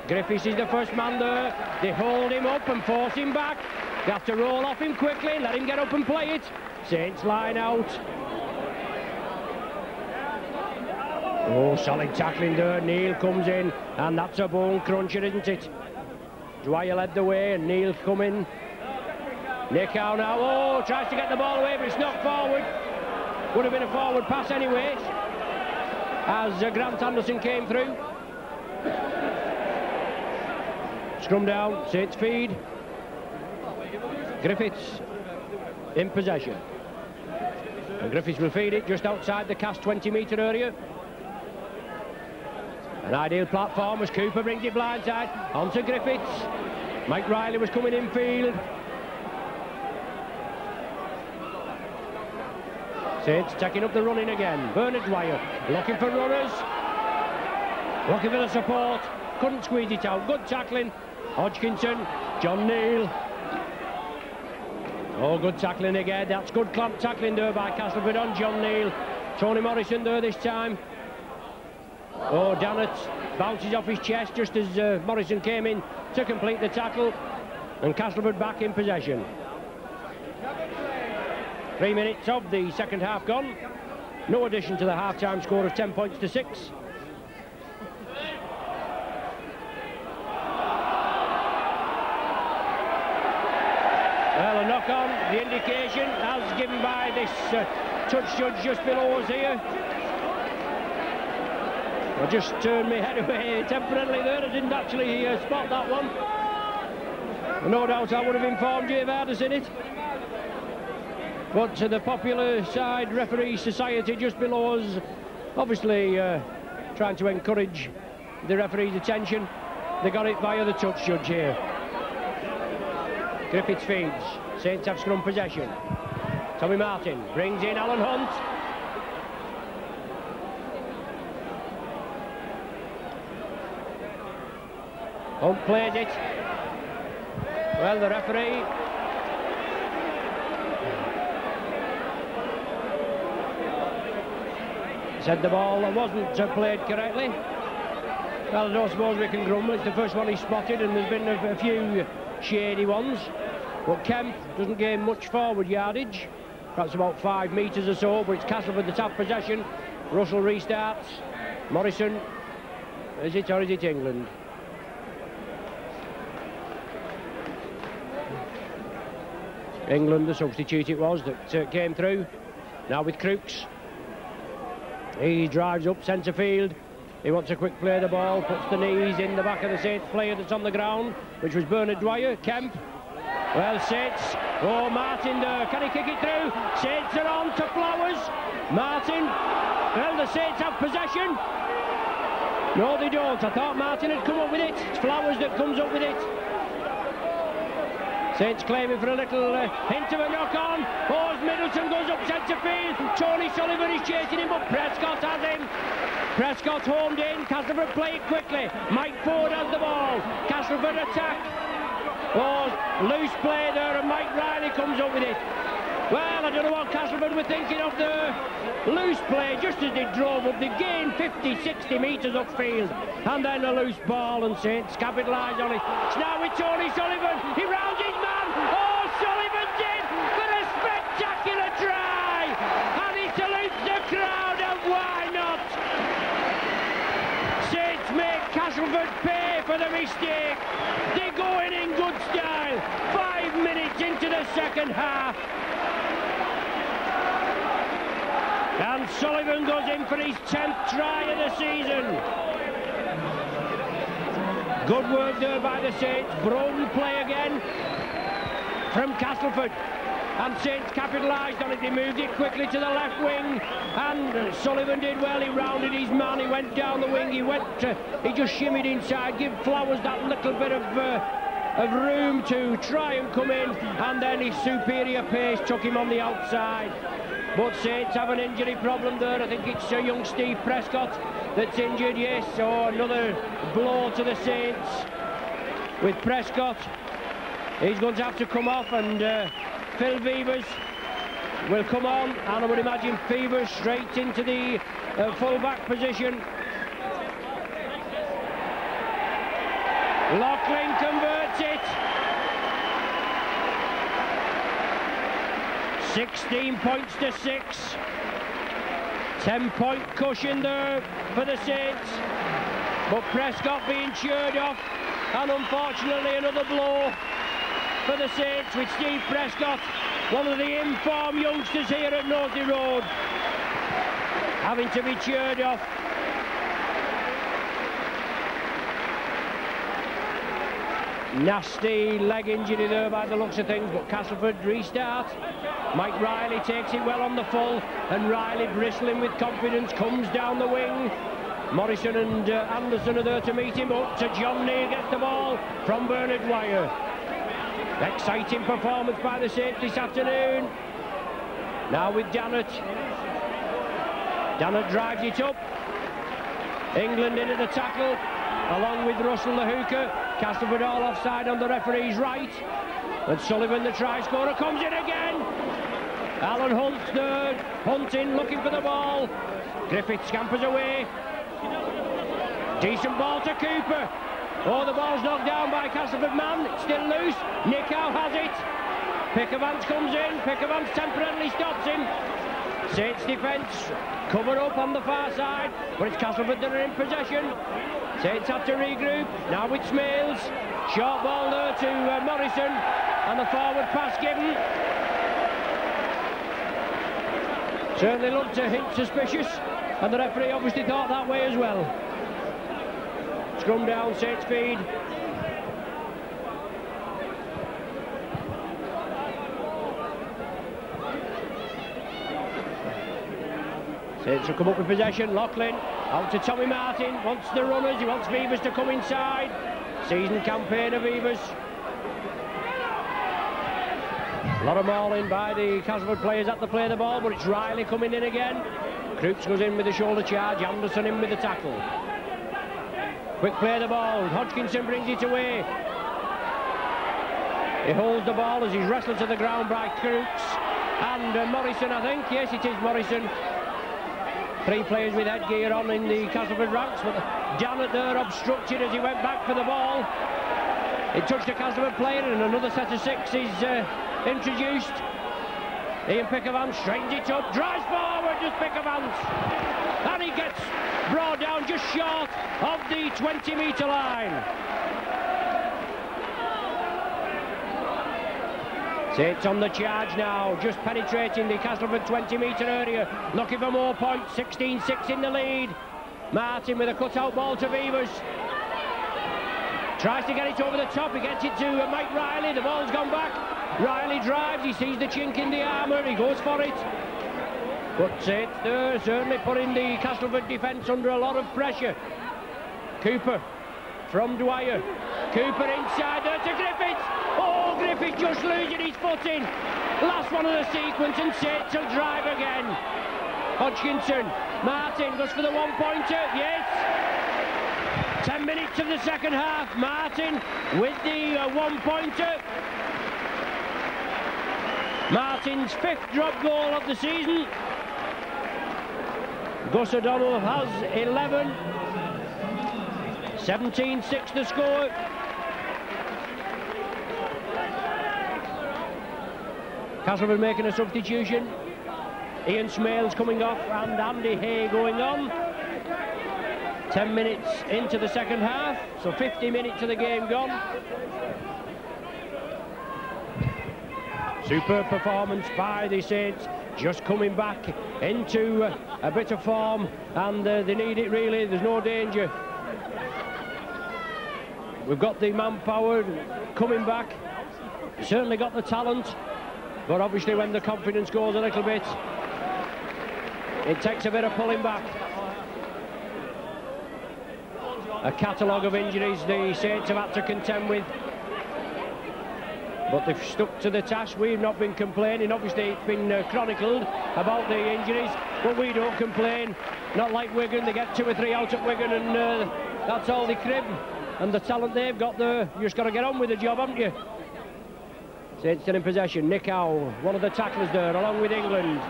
Speaker 1: Griffiths is the first man there. They hold him up and force him back. They have to roll off him quickly, let him get up and play it. Saints line out. Oh, solid tackling there. Neil comes in, and that's a bone cruncher, isn't it? Dwyer led the way, and Neil coming. Nick out now. Oh, tries to get the ball away, but it's not forward. Would have been a forward pass anyway, as Grant Anderson came through. Scrum down, Saints feed. Griffiths in possession. And Griffiths will feed it just outside the cast 20-metre area. An ideal platform as Cooper brings it blindside onto Griffiths. Mike Riley was coming infield. Saints taking up the running again. Bernard Dwyer looking for runners. Looking for the support. Couldn't squeeze it out. Good tackling. Hodgkinson, John Neal. Oh, good tackling again. That's good clamp tackling there by Castelford on John Neal. Tony Morrison there this time. Oh, Dannett bounces off his chest just as Morrison came in to complete the tackle. And Castelford back in possession. 3 minutes of the second half gone. No addition to the half-time score of 10 points to 6. Well, a knock on, the indication as given by this touch judge just below us here. I just turned my head away temporarily there. I didn't actually spot that one. No doubt I would have informed you if I had seen it. But the popular side referee society just below us, obviously trying to encourage the referee's attention. They got it via the touch judge here. Griffiths feeds. Saints have scrum possession. Tommy Martin brings in Alan Hunt. Hunt plays it. Well, the referee said the ball wasn't played correctly. Well, I don't suppose we can grumble. It's the first one he spotted, and there's been a few shady ones. But Kemp doesn't gain much forward yardage, perhaps about 5 metres or so, but it's Castelford that have possession. Russell restarts. Morrison, is it or is it England? England, the substitute it was that came through. Now with Crooks. He drives up centre field. He wants a quick play of the ball, puts the knees in the back of the Saints player that's on the ground, which was Bernard Dwyer. Kemp. Well, Saints. Oh, Martin there. Can he kick it through? Saints are on to Flowers. Martin. Well, the Saints have possession. No, they don't. I thought Martin had come up with it. It's Flowers that comes up with it. Saints claiming for a little hint of a knock-on. Oh, Middleton goes up centre field. Tony Sullivan is chasing him, but Prescott has him. Prescott homed in. Castelford play it quickly. Mike Ford has the ball. Castelford attack. Oh, loose play there, and Mike Riley comes up with it. Well, I don't know what Castelford were thinking of the loose play, just as they drove up. They gained 50, 60 metres upfield. And then a loose ball, and Saints capitalise on it. It's now with Tony Sullivan. He rounds his man. Oh, Sullivan's in for a spectacular try. And he salutes the crowd, and why not? Saints make Castelford pay for the mistake. They go in good style. 5 minutes into the second half. And Sullivan goes in for his 10th try of the season. Good work there by the Saints. Broden play again from Castelford. And Saints capitalised on it. They moved it quickly to the left wing. And Sullivan did well. He rounded his man. He went down the wing. He just shimmied inside. Give Flowers that little bit of room to try and come in. And then his superior pace took him on the outside. But Saints have an injury problem there. I think it's young Steve Prescott that's injured, yes. So another blow to the Saints with Prescott. He's going to have to come off, and Phil Beavers will come on, and I would imagine Fever straight into the full-back position. Loughlin converts it. 16 points to 6. 10-point cushion there for the Saints. But Prescott being cheered off, and unfortunately another blow for the Saints with Steve Prescott, one of the informed youngsters here at Knowsley Road, having to be cheered off. Nasty leg injury there by the looks of things, but Castleford restart. Mike Riley takes it well on the full, and Riley, bristling with confidence, comes down the wing. Morrison and Anderson are there to meet him. Up to John Neal, gets the ball from Bernard Dwyer. Exciting performance by the Saints this afternoon. Now with Dannett. Dannett drives it up. England in at the tackle, along with Russell the hooker. Castleford all offside on the referee's right. And Sullivan, the try scorer, comes in again. Alan Hunt there, hunting, looking for the ball. Griffith scampers away. Decent ball to Cooper. Oh, the ball's knocked down by Castleford man. It's still loose. Nickow has it. Pickavance comes in. Pickavance temporarily stops him. Saints defence cover up on the far side, but it's Castleford that are in possession. Saints have to regroup. Now with Smales. Short ball there to Morrison, and the forward pass given. Certainly looked a hint suspicious, and the referee obviously thought that way as well. Scrum down, Saints feed. Saints will come up with possession. Loughlin out to Tommy Martin. Wants the runners. He wants Beavers to come inside. Season campaign of Beavers. A lot of mauling by the Castleford players at the play of the ball, but it's Riley coming in again. Crooks goes in with the shoulder charge. Anderson in with the tackle. Quick play of the ball. Hodgkinson brings it away. He holds the ball as he's wrestled to the ground by Crooks. And Morrison, I think. Yes, it is Morrison. 3 players with headgear on in the Castleford ranks, but Dannett there obstructed as he went back for the ball. It touched a Castleford player, and another set of 6 is introduced. Ian Pickavance straightens it up, drives forward, just Pickavance, and he gets brought down just short of the 20-metre line. Saints on the charge now, just penetrating the Castleford 20-metre area, looking for more points. 16-6 in the lead. Martin with a cut-out ball to Beavers. Tries to get it over the top, he gets it to Mike Riley, the ball's gone back. Riley drives, he sees the chink in the armour, he goes for it. But Saints there, certainly putting the Castleford defence under a lot of pressure. Cooper from Dwyer. Cooper inside there to Griffith. Oh, Griffith just losing his footing. Last one of the sequence, and Saints will drive again. Hodgkinson. Martin goes for the one-pointer. Yes. 10 minutes of the second half. Martin with the one-pointer. Martin's 5th drop goal of the season. Gus O'Donnell has 11. 17-6 the score. Castleford making a substitution. Ian Smales coming off and Andy Hay going on. 10 minutes into the second half, so 50 minutes of the game gone. Superb performance by the Saints, just coming back into a bit of form, and they need it really. There's no danger. We've got the manpower coming back, certainly got the talent, but obviously when the confidence goes a little bit, it takes a bit of pulling back. A catalogue of injuries the Saints have had to contend with, but they've stuck to the task. We've not been complaining. Obviously it's been chronicled about the injuries, but we don't complain. Not like Wigan, they get 2 or 3 out at Wigan and that's all they crib. And the talent they've got there, you just got to get on with the job, haven't you? Saints still in possession. Nick Howe, one of the tacklers there, along with England.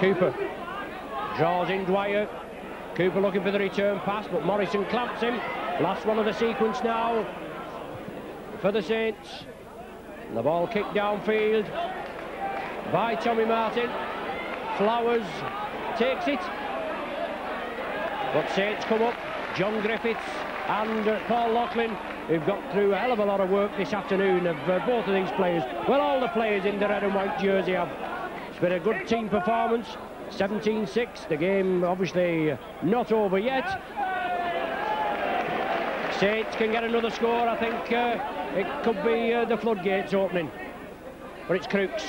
Speaker 1: Cooper draws in Dwyer. Cooper looking for the return pass, but Morrison clamps him. Last one of the sequence now for the Saints. And the ball kicked downfield by Tommy Martin. Flowers takes it. But Saints come up. John Griffiths and Paul Loughlin, who've got through a hell of a lot of work this afternoon of both of these players. Well, all the players in the red and white jersey have. It's been a good team performance. 17-6. The game obviously not over yet. Saints can get another score. I think it could be the floodgates opening. But it's Crooks.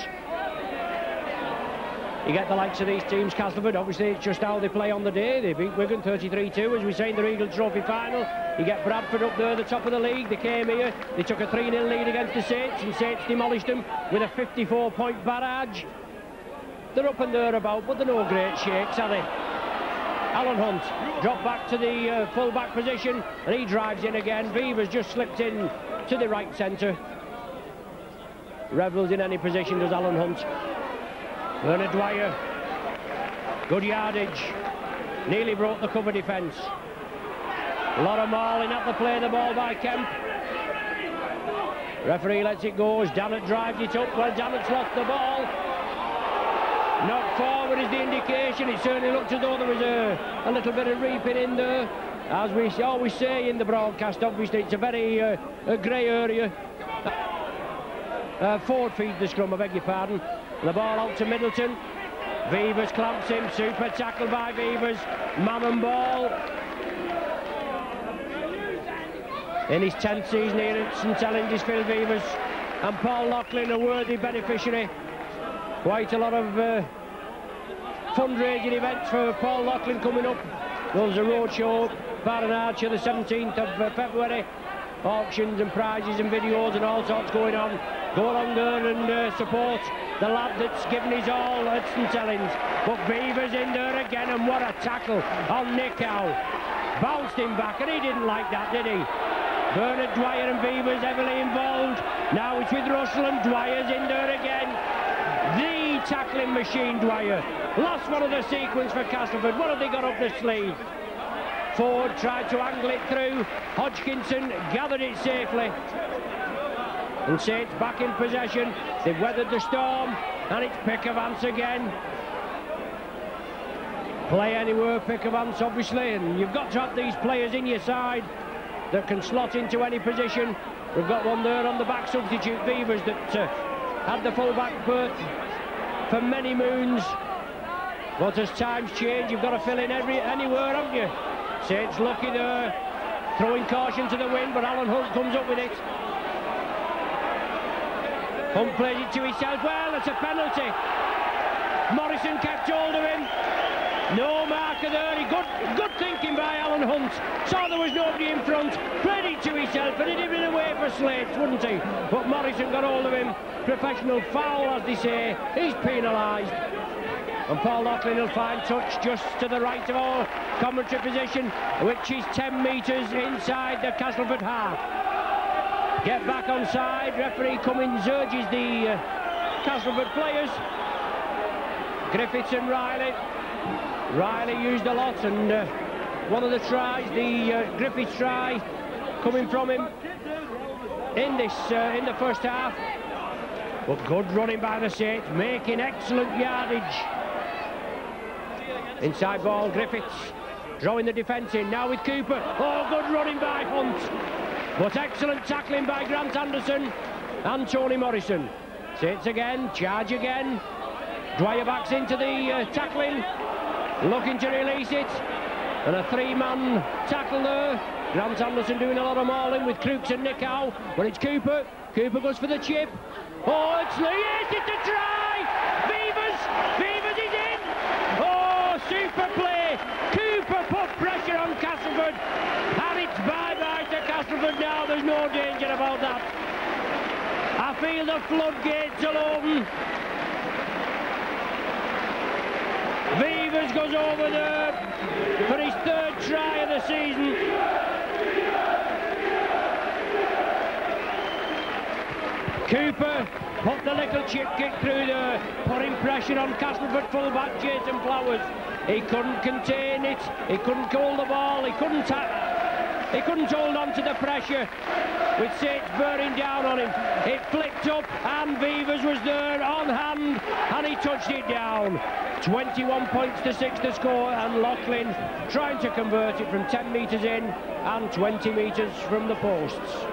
Speaker 1: You get the likes of these teams, Castelford, obviously it's just how they play on the day. They beat Wigan 33-2, as we say, in the Regal Trophy final. You get Bradford up there, the top of the league. They came here, they took a 3-0 lead against the Saints, and Saints demolished them with a 54-point barrage. They're up and they're about, but they're no great shakes, are they? Alan Hunt dropped back to the full-back position, and he drives in again. Beavers just slipped in to the right centre. Revels in any position, does Alan Hunt. Bernard Dwyer, good yardage, nearly broke the cover defence. A lot of mauling at the play, the ball by Kemp. Referee lets it go as Dannett drives it up. Well, Dannett's lost the ball. Knocked forward is the indication. It certainly looked as though there was a little bit of reaping in there. As we always say in the broadcast, obviously it's a very grey area. Forward feed the scrum, I beg your pardon. The ball out to Middleton. Beavers clamps him. Super tackle by Beavers. Mammon ball. In his 10th season here at St Helens is Phil Beavers. And Paul Loughlin, a worthy beneficiary. Quite a lot of fundraising events for Paul Loughlin coming up. There's a roadshow, Barron Archer, the 17th of February. Auctions and prizes and videos and all sorts going on. Go along there and support the lad that's given his all at St Helens. But Beavers in there again, and what a tackle on Nick Howe. Bounced him back, and he didn't like that, did he? Bernard Dwyer and Beavers heavily involved. Now it's with Russell, and Dwyer's in there again. The tackling machine, Dwyer. Last one of the sequence for Castelford. What have they got up their sleeve? Ford tried to angle it through. Hodgkinson gathered it safely. And Saints back in possession. They've weathered the storm, and it's Pickavance again. Play anywhere, Pickavance, obviously, and you've got to have these players in your side that can slot into any position. We've got one there on the back substitute, Beavers, that had the full-back berth for many moons. But as times change, you've got to fill in anywhere, haven't you? Saints lucky there, throwing caution to the wind, but Alan Hunt comes up with it. Hunt plays it to himself. Well, it's a penalty. Morrison kept hold of him. No marker there. Good thinking by Alan Hunt. Saw there was nobody in front. Played it to himself, and he'd have been away for Slates, wouldn't he? But Morrison got hold of him. Professional foul, as they say. He's penalised. And Paul Loughlin will find touch just to the right of our commentary position, which is 10 metres inside the Castelford half. Get back on side. Referee Cummins urges the Castelford players. Griffiths and Riley. Riley used a lot, and one of the tries, the Griffiths try, coming from him in the first half. But good running by the Saints, making excellent yardage. Inside ball, Griffiths drawing the defence in, now with Cooper. Oh, good running by Hunt. But excellent tackling by Grant Anderson and Tony Morrison. Saints again, charge again. Dwyer backs into the tackling, looking to release it. And a three-man tackle there. Grant Anderson doing a lot of mauling with Crooks and Nick Howe. But it's Cooper. Cooper goes for the chip. Oh, it's Yes, it's a try! Beavers is in! Oh, super play! Cooper put pressure on Castelford. And it's bye-bye to Castelford now. There's no danger about that. I feel the floodgates will open. Beavers goes over there for his third try of the season. Cooper put the little chip kick through there, putting pressure on Castelford full-back Jason Flowers. He couldn't contain it, he couldn't hold the ball, he couldn't hold on to the pressure with Saints bearing down on him. It flicked up and Beavers was there on hand and he touched it down. 21 points to 6 to score, and Loughlin trying to convert it from 10 metres in and 20 metres from the posts.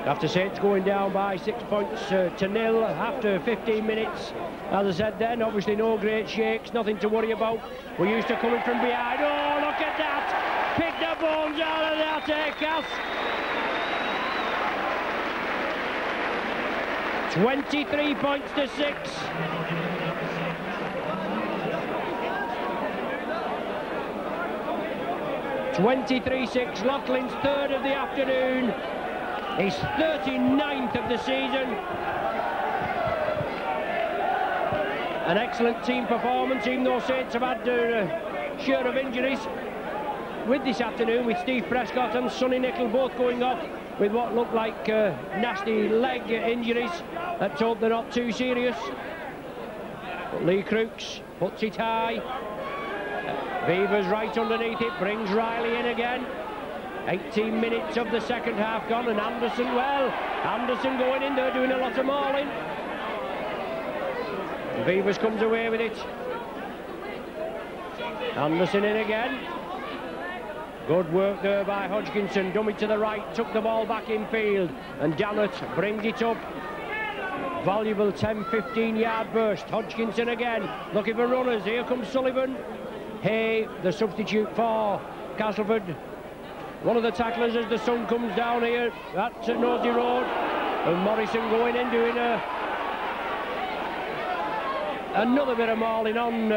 Speaker 1: After Saints going down by 6 points to 0 after 15 minutes. As I said then, obviously no great shakes, nothing to worry about. We're used to coming from behind. Oh, look at that! Pick the bones out of that, Cass. 23 points to 6. (23-6). Loughlin's third of the afternoon. His 39th of the season. An excellent team performance, even though Saints have had their share of injuries with this afternoon, with Steve Prescott and Sonny Nicol both going off with what looked like nasty leg injuries. Let's hope they're not too serious. But Lee Crooks puts it high. Beavers right underneath it, brings Riley in again. 18 minutes of the second half gone, and Anderson, well, Anderson going in there doing a lot of mauling. Beavers comes away with it. Anderson in again. Good work there by Hodgkinson. Dummy to the right, took the ball back in field, and Dannett brings it up. Valuable 10-15 yard burst. Hodgkinson again, looking for runners. Here comes Sullivan. Hay, the substitute for Castelford. One of the tacklers as the sun comes down here at Nosey Road. And Morrison going in, doing another bit of mauling on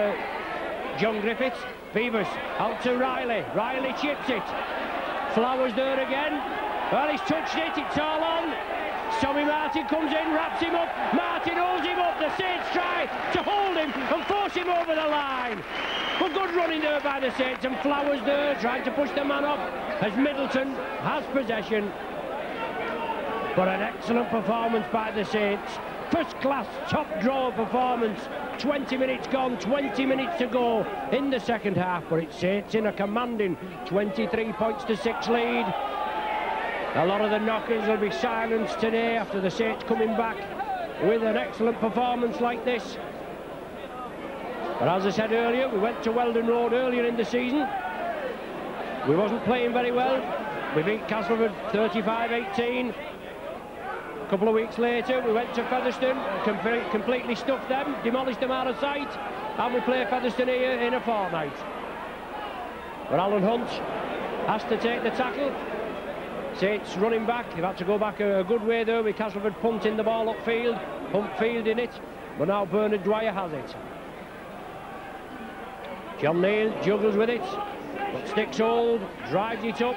Speaker 1: John Griffiths. Beavers out to Riley. Riley chips it. Flowers there again. Well, he's touched it. It's all on. Tommy Martin comes in, wraps him up. Martin holds him up. The Saints try to hold him and force him over the line. But good running there by the Saints, and Flowers there trying to push the man up as Middleton has possession. But an excellent performance by the Saints. First class top draw performance. 20 minutes gone, 20 minutes to go in the second half, but it's Saints in a commanding 23 points to 6 lead. A lot of the knockers will be silenced today after the Saints coming back with an excellent performance like this. But as I said earlier, we went to Weldon Road earlier in the season. We wasn't playing very well. We beat Castelford 35-18. A couple of weeks later, we went to Featherstone, completely stuffed them, demolished them out of sight, and we play Featherstone here in a fortnight. But Alan Hunt has to take the tackle. Saints running back. They've had to go back a good way there with Castelford punting the ball upfield, Hunt fielding it, but now Bernard Dwyer has it. John Neal juggles with it, but sticks hold, drives it up.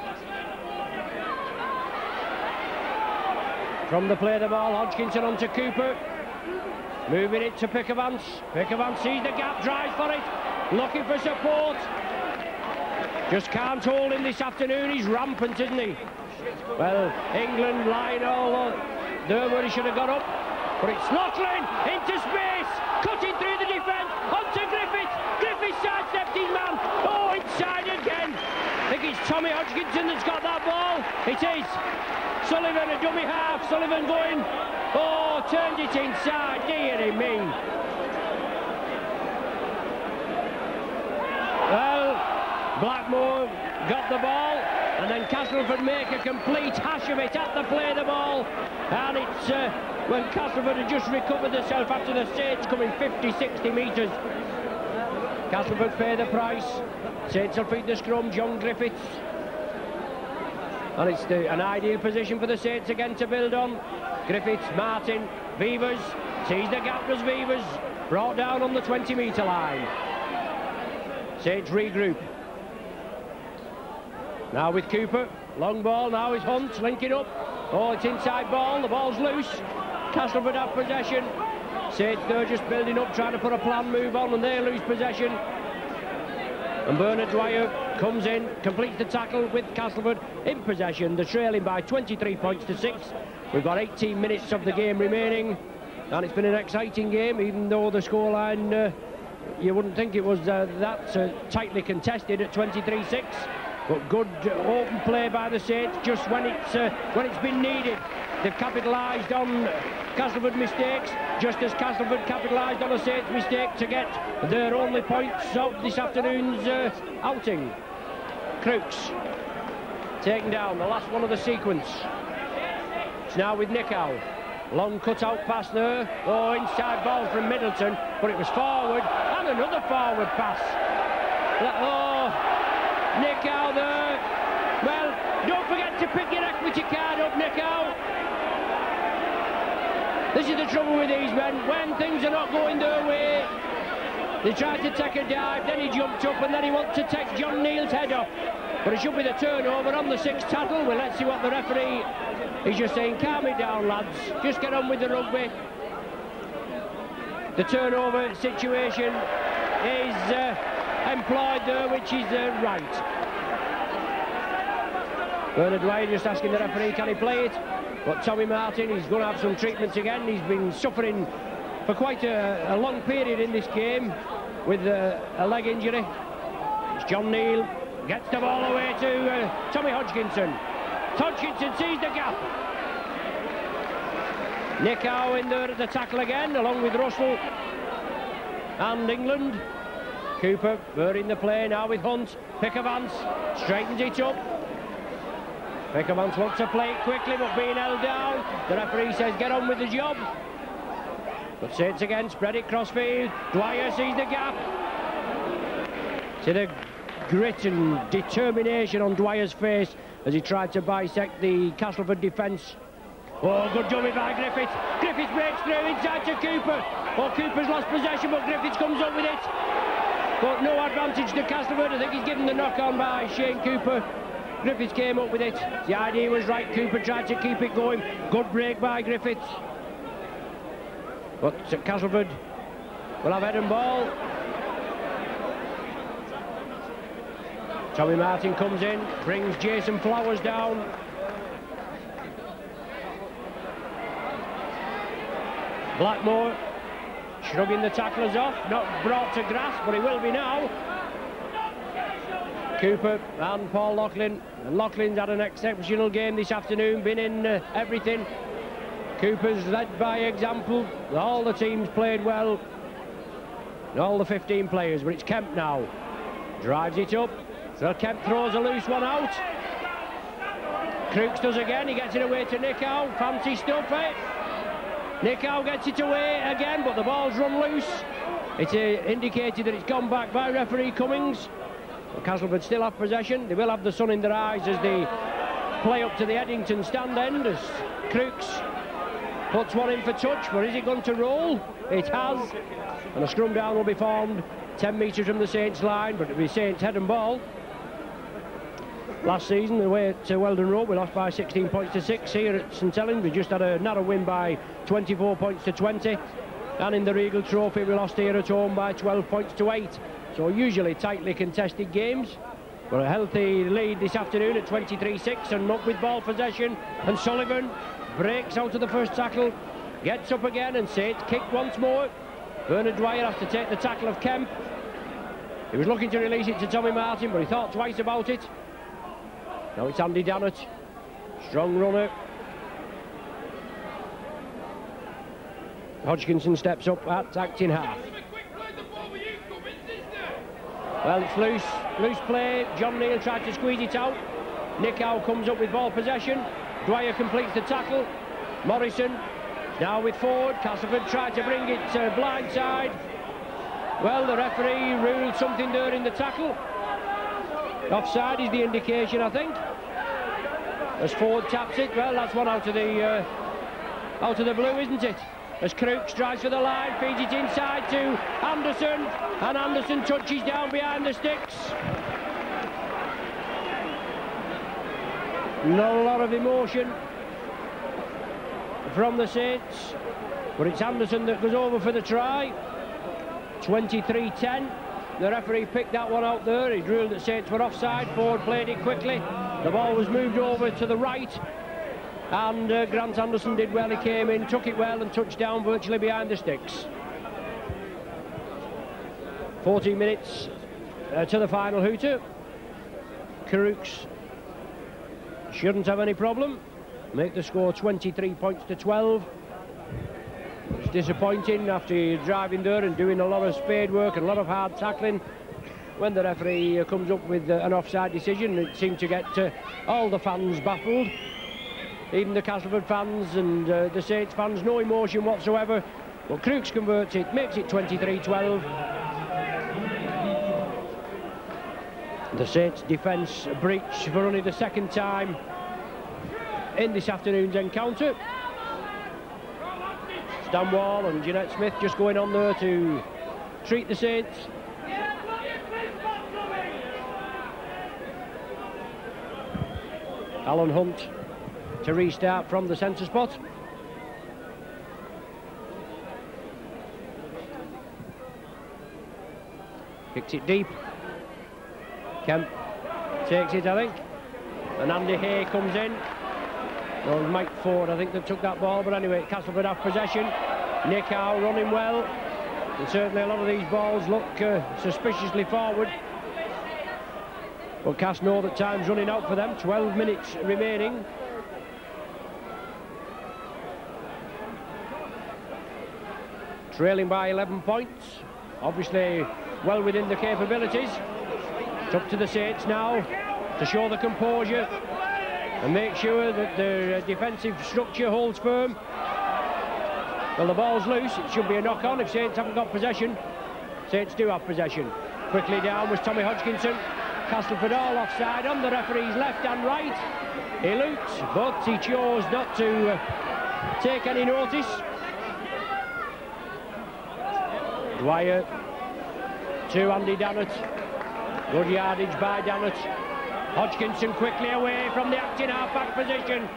Speaker 1: From the play the ball, Hodgkinson on to Cooper. Moving it to Pickavance. Pickavance sees the gap, drives for it, looking for support. Just can't hold him this afternoon, he's rampant, isn't he? Well, England lying all there where he should have got up. But it's Loughlin into space, cutting through the defence, onto Griffiths. Griffiths sidestepped his man. Oh, inside again. I think it's Tommy Hodgkinson that's got that ball. It is. Sullivan, a dummy half. Sullivan going. Oh, turned it inside. Dearie me. Well, Blackmore got the ball, and then Castelford make a complete hash of it at the play the ball, and it's when Castelford had just recovered themselves after the Saints coming 50-60 metres. Castelford pay the price. Saints will feed the scrum. John Griffiths, and it's an ideal position for the Saints again to build on. Griffiths, Martin, Beavers sees the gap as Beavers brought down on the 20-metre line. Saints regroup. Now with Cooper, long ball, now is Hunt linking up. Oh, it's inside ball, the ball's loose. Castelford have possession. Saints they're just building up, trying to put a planned move on, and they lose possession. And Bernard Dwyer comes in, completes the tackle with Castelford in possession. They're trailing by 23 points to 6. We've got 18 minutes of the game remaining, and it's been an exciting game, even though the scoreline, you wouldn't think it was that tightly contested at 23-6. But good open play by the Saints just when it's been needed. They've capitalised on Castelford mistakes, just as Castelford capitalised on a Saints mistake to get their only points of this afternoon's outing. Crooks taken down, the last one of the sequence. It's now with Nichow. Long cut-out pass there. Oh, inside ball from Middleton, but it was forward, and another forward pass. Oh, Nichow there. Well, don't forget to pick your equity card up, Nichow. This is the trouble with these men. When things are not going their way, they try to take a dive, then he jumped up, and then he wants to take John Neal's head off. But it should be the turnover on the 6th tackle. Well, let's see what the referee is just saying. Calm it down, lads. Just get on with the rugby. The turnover situation is employed there, which is right. Bernard Dwyer just asking the referee, can he play it? But Tommy Martin, he's going to have some treatments again. He's been suffering for quite a long period in this game with a leg injury. It's John Neal. Gets the ball away to Tommy Hodgkinson. Hodgkinson sees the gap. Nichow in there at the tackle again, along with Russell and England. Cooper in the play now with Hunt. Pickavance straightens it up. Pickavance wants to play it quickly, but being held down. The referee says get on with the job. But Saints again, spread it crossfield. Dwyer sees the gap. See the grit and determination on Dwyer's face as he tried to bisect the Castelford defence. Oh, good dummy by Griffiths. Griffiths breaks through inside to Cooper. Oh, Cooper's lost possession, but Griffiths comes up with it. But no advantage to Castelford. I think he's given the knock on by Shane Cooper. Griffiths came up with it. The idea was right. Cooper tried to keep it going. Good break by Griffiths. But Castelford will have head and ball. Tommy Martin comes in, brings Jason Flowers down. Blackmore shrugging the tacklers off, not brought to grasp, but he will be now. Cooper and Paul Loughlin. And Loughlin's had an exceptional game this afternoon, been in everything. Cooper's led by example. All the teams played well. All the 15 players, but it's Kemp now. Drives it up. So Kemp throws a loose one out. Crooks does again, he gets it away to Nichow. Fancy stuff, eh? Nichow gets it away again, but the ball's run loose. It's indicated that it's gone back by referee Cummings. But Castelford still have possession. They will have the sun in their eyes as they play up to the Eddington stand end as Crooks puts one in for touch, but is it going to roll? It has. And a scrum down will be formed 10 metres from the Saints line, but it'll be Saints head and ball. Last season, away at Weldon Road, we lost by 16 points to 6. Here at St Helens, we just had a narrow win by 24 points to 20. And in the Regal Trophy, we lost here at home by 12 points to 8. So usually tightly contested games. But a healthy lead this afternoon at 23-6, and up with ball possession. And Sullivan breaks out of the first tackle, gets up again, and Saints kick once more. Bernard Dwyer has to take the tackle of Kemp. He was looking to release it to Tommy Martin, but he thought twice about it. Now it's Andy Dannett, strong runner. Hodgkinson steps up at acting half. Well, it's loose play. John Neal tried to squeeze it out. Nichow comes up with ball possession. Dwyer completes the tackle. Morrison now with Ford. Castelford tried to bring it blindside. Well, the referee ruled something there in the tackle. Offside is the indication, I think. As Ford taps it, well, that's one out of the blue, isn't it? As Crooks drives for the line, feeds it inside to Anderson, and Anderson touches down behind the sticks. Not a lot of emotion from the Saints, but it's Anderson that goes over for the try. 23-10. The referee picked that one out there. He ruled that Saints were offside. Ford played it quickly. The ball was moved over to the right. And Grant Anderson did well. He came in, took it well and touched down virtually behind the sticks. 14 minutes to the final hooter. Carooks shouldn't have any problem. Make the score 23 points to 12. It's disappointing after driving there and doing a lot of spade work and a lot of hard tackling. When the referee comes up with an offside decision, it seemed to get all the fans baffled. Even the Castelford fans and the Saints fans, no emotion whatsoever. But Carooks converts it, makes it 23-12. The Saints defence breached for only the second time in this afternoon's encounter. Stan Wall and Jeanette Smith just going on there to treat the Saints. Alan Hunt to restart from the centre spot. Kicks it deep. Kemp takes it, I think. And Andy Hay comes in. Well, Mike Ford, I think, that took that ball. But anyway, Castelford have possession. Nick Howe running well. And certainly a lot of these balls look suspiciously forward. But Cas know that time's running out for them. 12 minutes remaining. Trailing by 11 points. Obviously well within the capabilities. It's up to the Saints now to show the composure and make sure that their defensive structure holds firm. Well, the ball's loose. It should be a knock-on if Saints haven't got possession. Saints do have possession. Quickly down was Tommy Hodgkinson. Castelford all offside on the referee's left and right. He looked, but he chose not to take any notice. Dwyer to Andy Dannett. Good yardage by Dannett. Hodgkinson quickly away from the acting half-back position.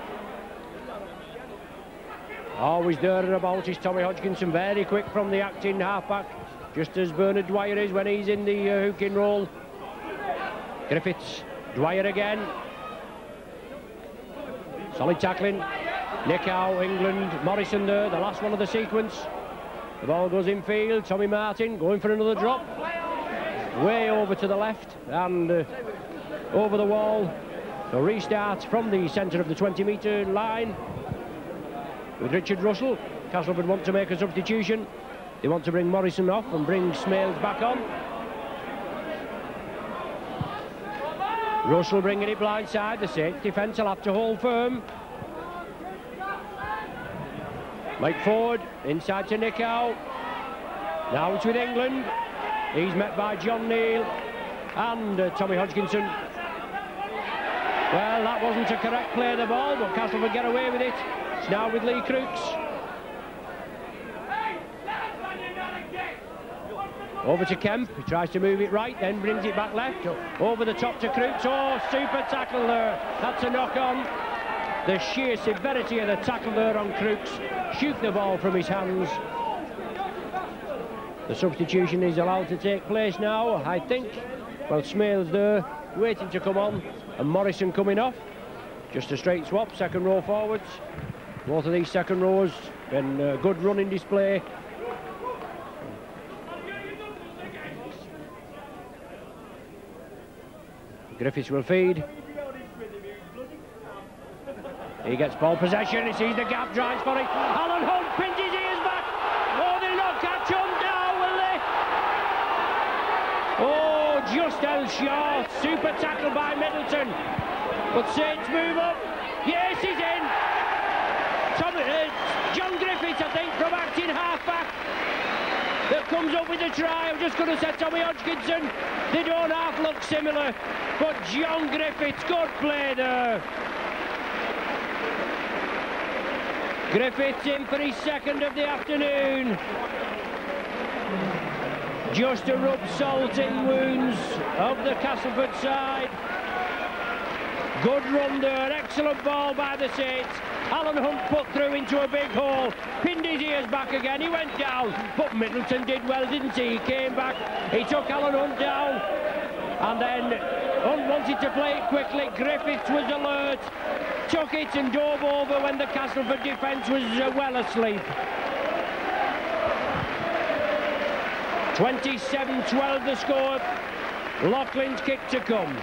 Speaker 1: Always there and about is Tommy Hodgkinson, very quick from the acting half-back, just as Bernard Dwyer is when he's in the hooking role. Griffiths, Dwyer again. Solid tackling. Nick Howe, England, Morrison there, the last one of the sequence. The ball goes infield. Tommy Martin going for another drop. Way over to the left and over the wall. So restart from the centre of the 20-metre line with Richard Russell. Castelford want to make a substitution. They want to bring Morrison off and bring Smales back on. Russell bringing it blindside. The Saints defence will have to hold firm. Mike Ford inside to Nick Howe. Now it's with England. He's met by John Neal and Tommy Hodgkinson. Well, that wasn't a correct play of the ball, but Castelford get away with it. It's now with Lee Crooks. Over to Kemp. He tries to move it right, then brings it back left. Over the top to Crooks. Oh, super tackle there. That's a knock-on. The sheer severity of the tackle there on Crooks. Shoot the ball from his hands. The substitution is allowed to take place now, I think. Well, Smales there, waiting to come on, and Morrison coming off. Just a straight swap, second row forwards. Both of these second rows, and good running display. Griffiths will feed. He gets ball possession, he sees the gap, drives for it. Alan Hunt pins his ears back. Oh, they'll not catch him now, will they? Oh, just held short. Super tackle by Middleton. But Saints move up. Yes, he's in. John Griffiths, I think, from acting half-back, that comes up with the try. I'm just going to say Tommy Hodgkinson. They don't half look similar, but John Griffiths, good play there. Griffiths in for his second of the afternoon. Just to rub salt in wounds of the Castelford side. Good run there, excellent ball by the Saints. Alan Hunt put through into a big hole, pinned his ears back again, he went down, but Middleton did well, didn't he? He came back, he took Alan Hunt down, and then Hunt wanted to play it quickly. Griffiths was alert, took it and dove over when the Castleford defence was well asleep. 27-12 the score. Loughlin's kick to come.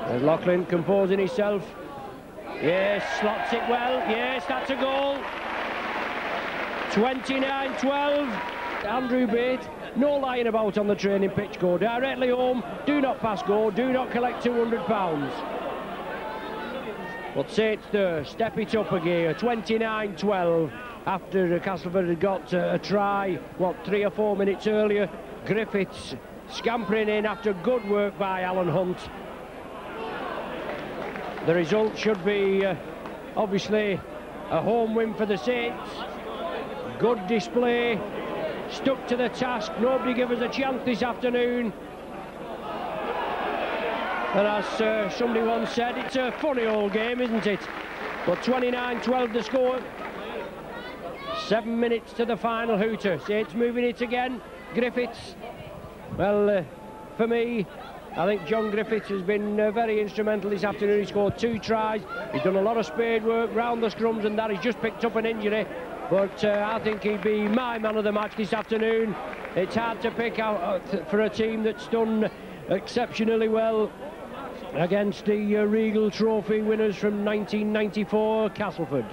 Speaker 1: There's Loughlin composing himself. Yes, slots it well. Yes, that's a goal. 29-12. Andrew Bate, no lying about on the training pitch. Go directly home. Do not pass go. Do not collect £200. But Saints there, step it up a gear. 29-12. After Castleford had got a try, what, 3 or 4 minutes earlier. Griffiths scampering in after good work by Alan Hunt. The result should be, obviously, a home win for the Saints. Good display, stuck to the task, nobody gave us a chance this afternoon. And as somebody once said, it's a funny old game, isn't it? But 29-12 the score. 7 minutes to the final hooter. Saints moving it again. Griffiths, well, for me, I think John Griffiths has been very instrumental this afternoon. He scored 2 tries. He's done a lot of spade work round the scrums and that. He's just picked up an injury. But I think he'd be my man of the match this afternoon. It's hard to pick out for a team that's done exceptionally well against the Regal Trophy winners from 1994, Castleford.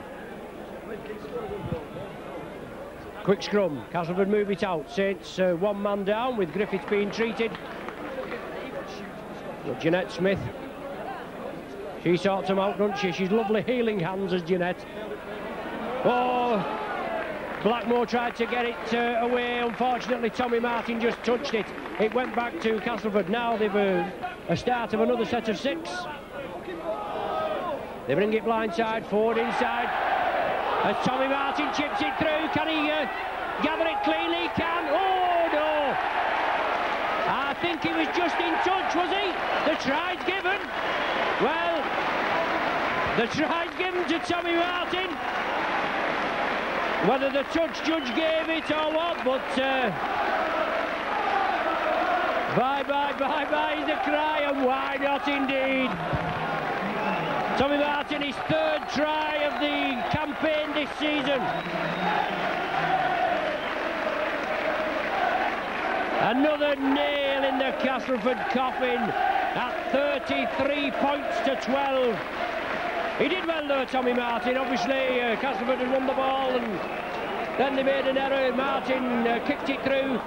Speaker 1: Quick scrum. Castleford move it out. Saints 1 man down with Griffiths being treated. But Jeanette Smith, she sorts them out, doesn't she? She's lovely healing hands, as Jeanette. Oh, Blackmore tried to get it away. Unfortunately, Tommy Martin just touched it. It went back to Castleford. Now they've a start of another set of 6. They bring it blindside, forward inside. As Tommy Martin chips it through, can he gather it cleanly? He can. Oh, no! I think he was just in touch, was he? The try's given. Well, the try's given to Tommy Martin. Whether the touch judge gave it or what, but bye, bye, bye, bye is the cry, and why not indeed? Tommy Martin, his 3rd try of the campaign this season. Another nail in the Castleford coffin at 33 points to 12. He did well there, Tommy Martin. Obviously, Castleford had won the ball and then they made an error. Martin kicked it through,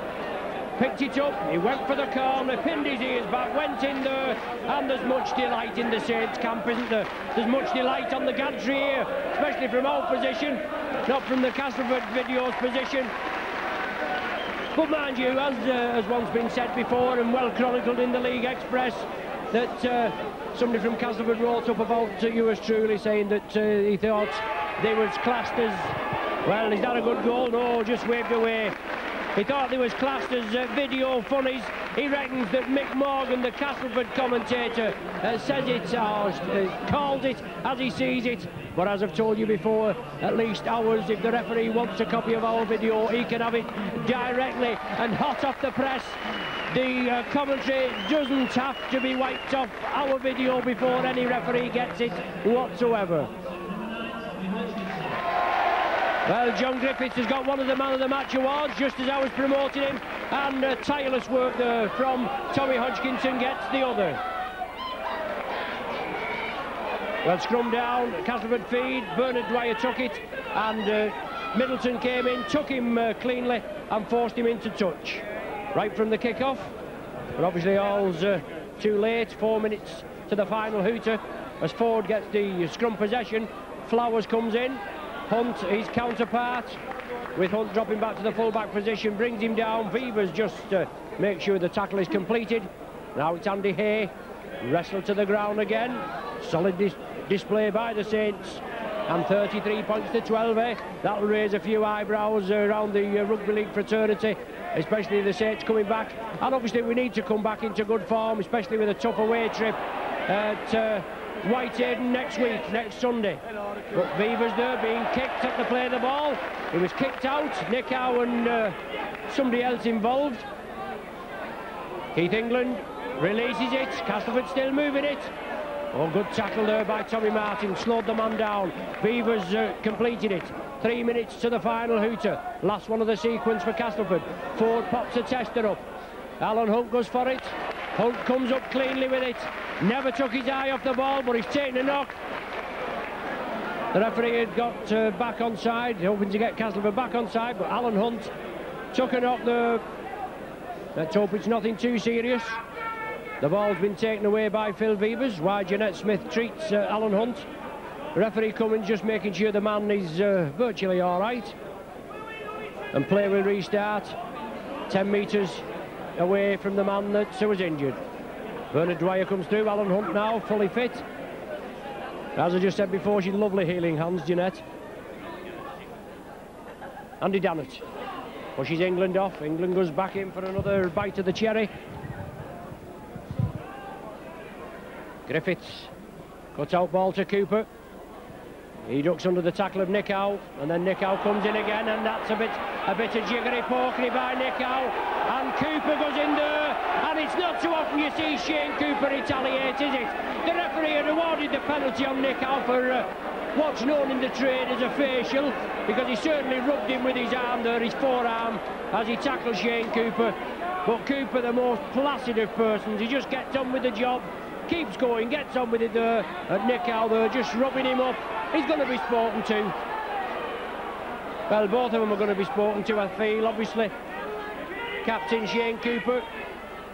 Speaker 1: picked it up, he went for the corner, pinned his ears back, went in there, and there's much delight in the Saints camp, isn't there? There's much delight on the gantry here, especially from our position, not from the Castleford video's position. But mind you, as once been said before and well chronicled in the League Express, that somebody from Castleford wrote up about yours truly, saying that he thought they was classed as, well, is that a good goal? No, just waved away. He thought they was classed as video funnies. He reckons that Mick Morgan, the Castleford commentator, says it, calls it as he sees it. But as I've told you before, at least ours, if the referee wants a copy of our video, he can have it directly and hot off the press. The commentary doesn't have to be wiped off our video before any referee gets it whatsoever. Well, John Griffiths has got one of the Man of the Match awards, just as I was promoting him, and tireless work there from Tommy Hodgkinson gets the other. Well, scrum down, Castleford feed, Bernard Dwyer took it, and Middleton came in, took him cleanly, and forced him into touch. Right from the kick-off, but obviously all's too late. 4 minutes to the final hooter, as Ford gets the scrum possession. Flowers comes in, Hunt, his counterpart, with Hunt dropping back to the full-back position, brings him down. Beavers just make sure the tackle is completed. Now it's Andy Hay, wrestled to the ground again. Solid display by the Saints. and 33 points to 12. That'll raise a few eyebrows around the rugby league fraternity, especially the Saints coming back. And obviously we need to come back into good form, especially with a tough away trip at Whitehaven next week, next Sunday. But Beavers there being kicked at the play of the ball. He was kicked out. Nick Howe and somebody else involved. Keith England releases it. Castleford still moving it. Oh, good tackle there by Tommy Martin. Slowed the man down. Beavers completed it. 3 minutes to the final hooter. Last one of the sequence for Castleford. Ford pops a tester up. Alan Hunt goes for it. Hunt comes up cleanly with it. Never took his eye off the ball, but he's taken a knock. The referee had got back on side, hoping to get Castleford back on side, but Alan Hunt took a knock there. Let's hope it's nothing too serious. The ball's been taken away by Phil Beavers. Why Jeanette Smith treats Alan Hunt. The referee Cummins just making sure the man is virtually all right. And play will restart 10 metres away from the man that was injured. Bernard Dwyer comes through. Alan Hunt now fully fit. As I just said before, she's lovely healing hands, Jeanette. Andy Dannett pushes England off. England goes back in for another bite of the cherry. Griffiths cuts out ball to Cooper. He ducks under the tackle of Nick Howe, and then Nick Howe comes in again, and that's a bit of jiggery pokery by Nick Howe, and Cooper goes in there, and it's not too often you see Shane Cooper retaliate, is it? The referee had awarded the penalty on Nick Howe for what's known in the trade as a facial, because he certainly rubbed him with his arm there, his forearm, as he tackled Shane Cooper. But Cooper, the most placid of persons, he just gets on with the job, keeps going, gets on with it there, and Nick Howe there just rubbing him up. He's going to be spoken to. Well, both of them are going to be spoken to, I feel, obviously. Captain Shane Cooper.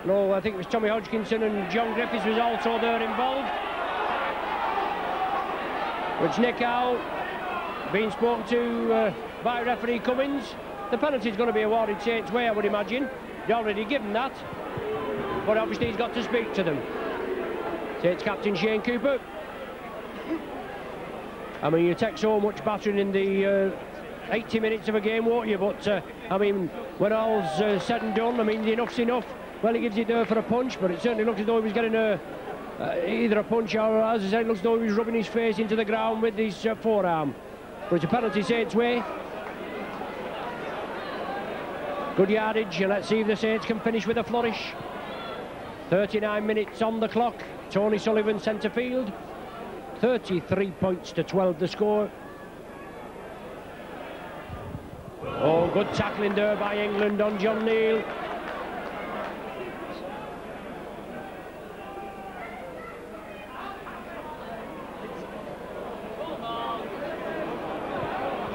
Speaker 1: No, I think it was Tommy Hodgkinson and John Griffiths was also there involved. Which Nick Howe being spoken to by referee Cummins. The penalty's going to be awarded Saints' way, I would imagine. He'd already given that. But obviously he's got to speak to them. Saints captain Shane Cooper. I mean, you take so much battering in the 80 minutes of a game, won't you? But, I mean, when all's said and done, I mean, enough's enough. Well, he gives it there for a punch, but it certainly looks as though he was getting either a punch or, as I said, it looks as though he was rubbing his face into the ground with his forearm. But it's a penalty Saints' way. Good yardage, and let's see if the Saints can finish with a flourish. 39 minutes on the clock. Tony Sullivan centre field. 33 points to 12 the score. Oh, good tackling there by England on John Neal.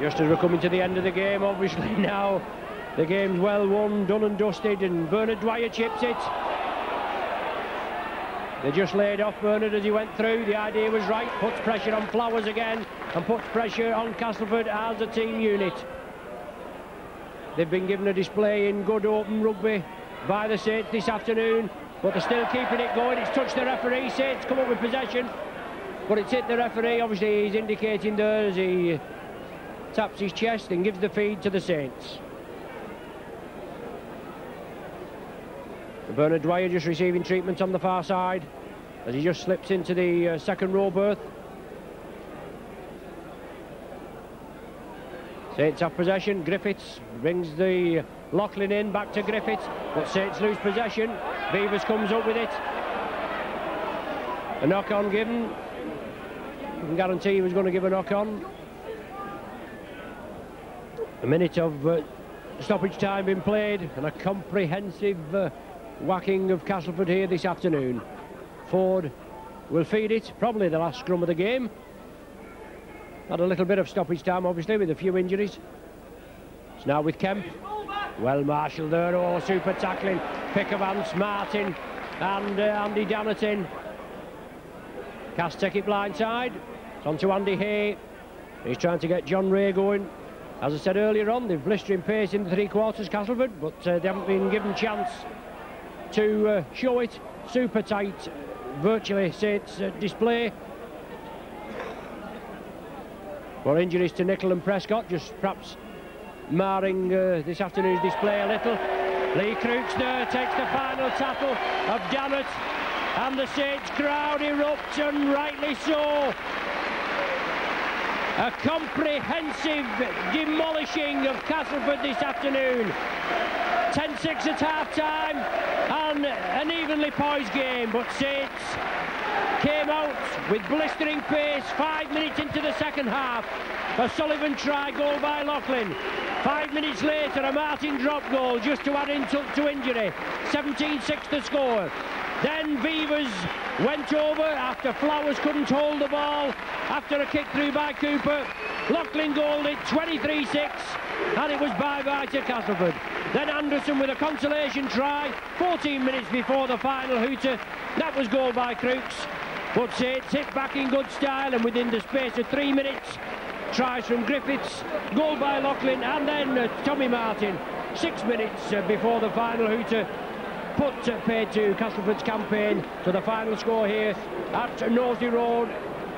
Speaker 1: Just as we're coming to the end of the game, obviously now the game's well won, done and dusted, and Bernard Dwyer chips it. They just laid off Bernard as he went through. The idea was right, puts pressure on Flowers again and puts pressure on Castleford as a team unit. They've been given a display in good open rugby by the Saints this afternoon, but they're still keeping it going. It's touched the referee. Saints come up with possession, but it's hit the referee. Obviously he's indicating there as he taps his chest and gives the feed to the Saints. Bernard Dwyer just receiving treatment on the far side as he just slips into the second row berth. Saints have possession. Griffiths brings the Lachlan in, back to Griffiths, but Saints lose possession. Beavers comes up with it. A knock-on given. I can guarantee he was going to give a knock-on. A minute of stoppage time being played, and a comprehensive whacking of Castleford here this afternoon. Ford will feed it, probably the last scrum of the game. Had a little bit of stoppage time, obviously, with a few injuries. It's now with Kemp. Well marshalled there, oh, super tackling. Pick of Ants, Martin, and Andy Dannett in. Cass take it blindside. It's on to Andy Hay. He's trying to get John Ray going. As I said earlier on, they've blistering pace in the three quarters, Castleford, but they haven't been given chance to show it. Super tight, virtually Saints display. Well, injuries to Nicol and Prescott, just perhaps marring this afternoon's display a little. Lee Crooks there takes the final tackle of Dammit, and the Saints crowd erupts, and rightly so. A comprehensive demolishing of Castleford this afternoon. 10-6 at half-time, and an evenly poised game, but Saints came out with blistering pace 5 minutes into the second half. A Sullivan try, goal by Loughlin. 5 minutes later, a Martin drop goal just to add insult to injury. 17-6 the score. Then Beavers went over after Flowers couldn't hold the ball after a kick through by Cooper. Loughlin goaled it 23-6, and it was bye-bye to Castleford. Then Anderson with a consolation try 14 minutes before the final hooter. That was goal by Crooks, but Saints hit back in good style, and within the space of 3 minutes, tries from Griffiths, goal by Loughlin, and then Tommy Martin 6 minutes before the final hooter put paid to Castleford's campaign to the final score here at Nosey Road.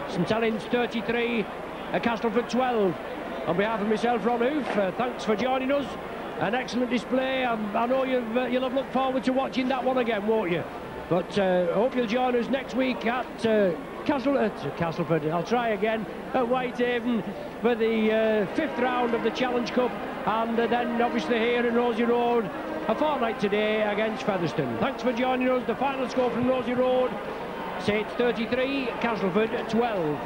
Speaker 1: St Helens 33, Castleford 12. On behalf of myself, Ron Hoof, thanks for joining us. An excellent display. I know you'll have looked forward to watching that one again, won't you? But I hope you'll join us next week at Castleford. I'll try again at Whitehaven for the 5th round of the Challenge Cup, and then obviously here at Nosey Road a fortnight today against Featherstone. Thanks for joining us. The final score from Nosey Road: Saints 33, Castleford 12.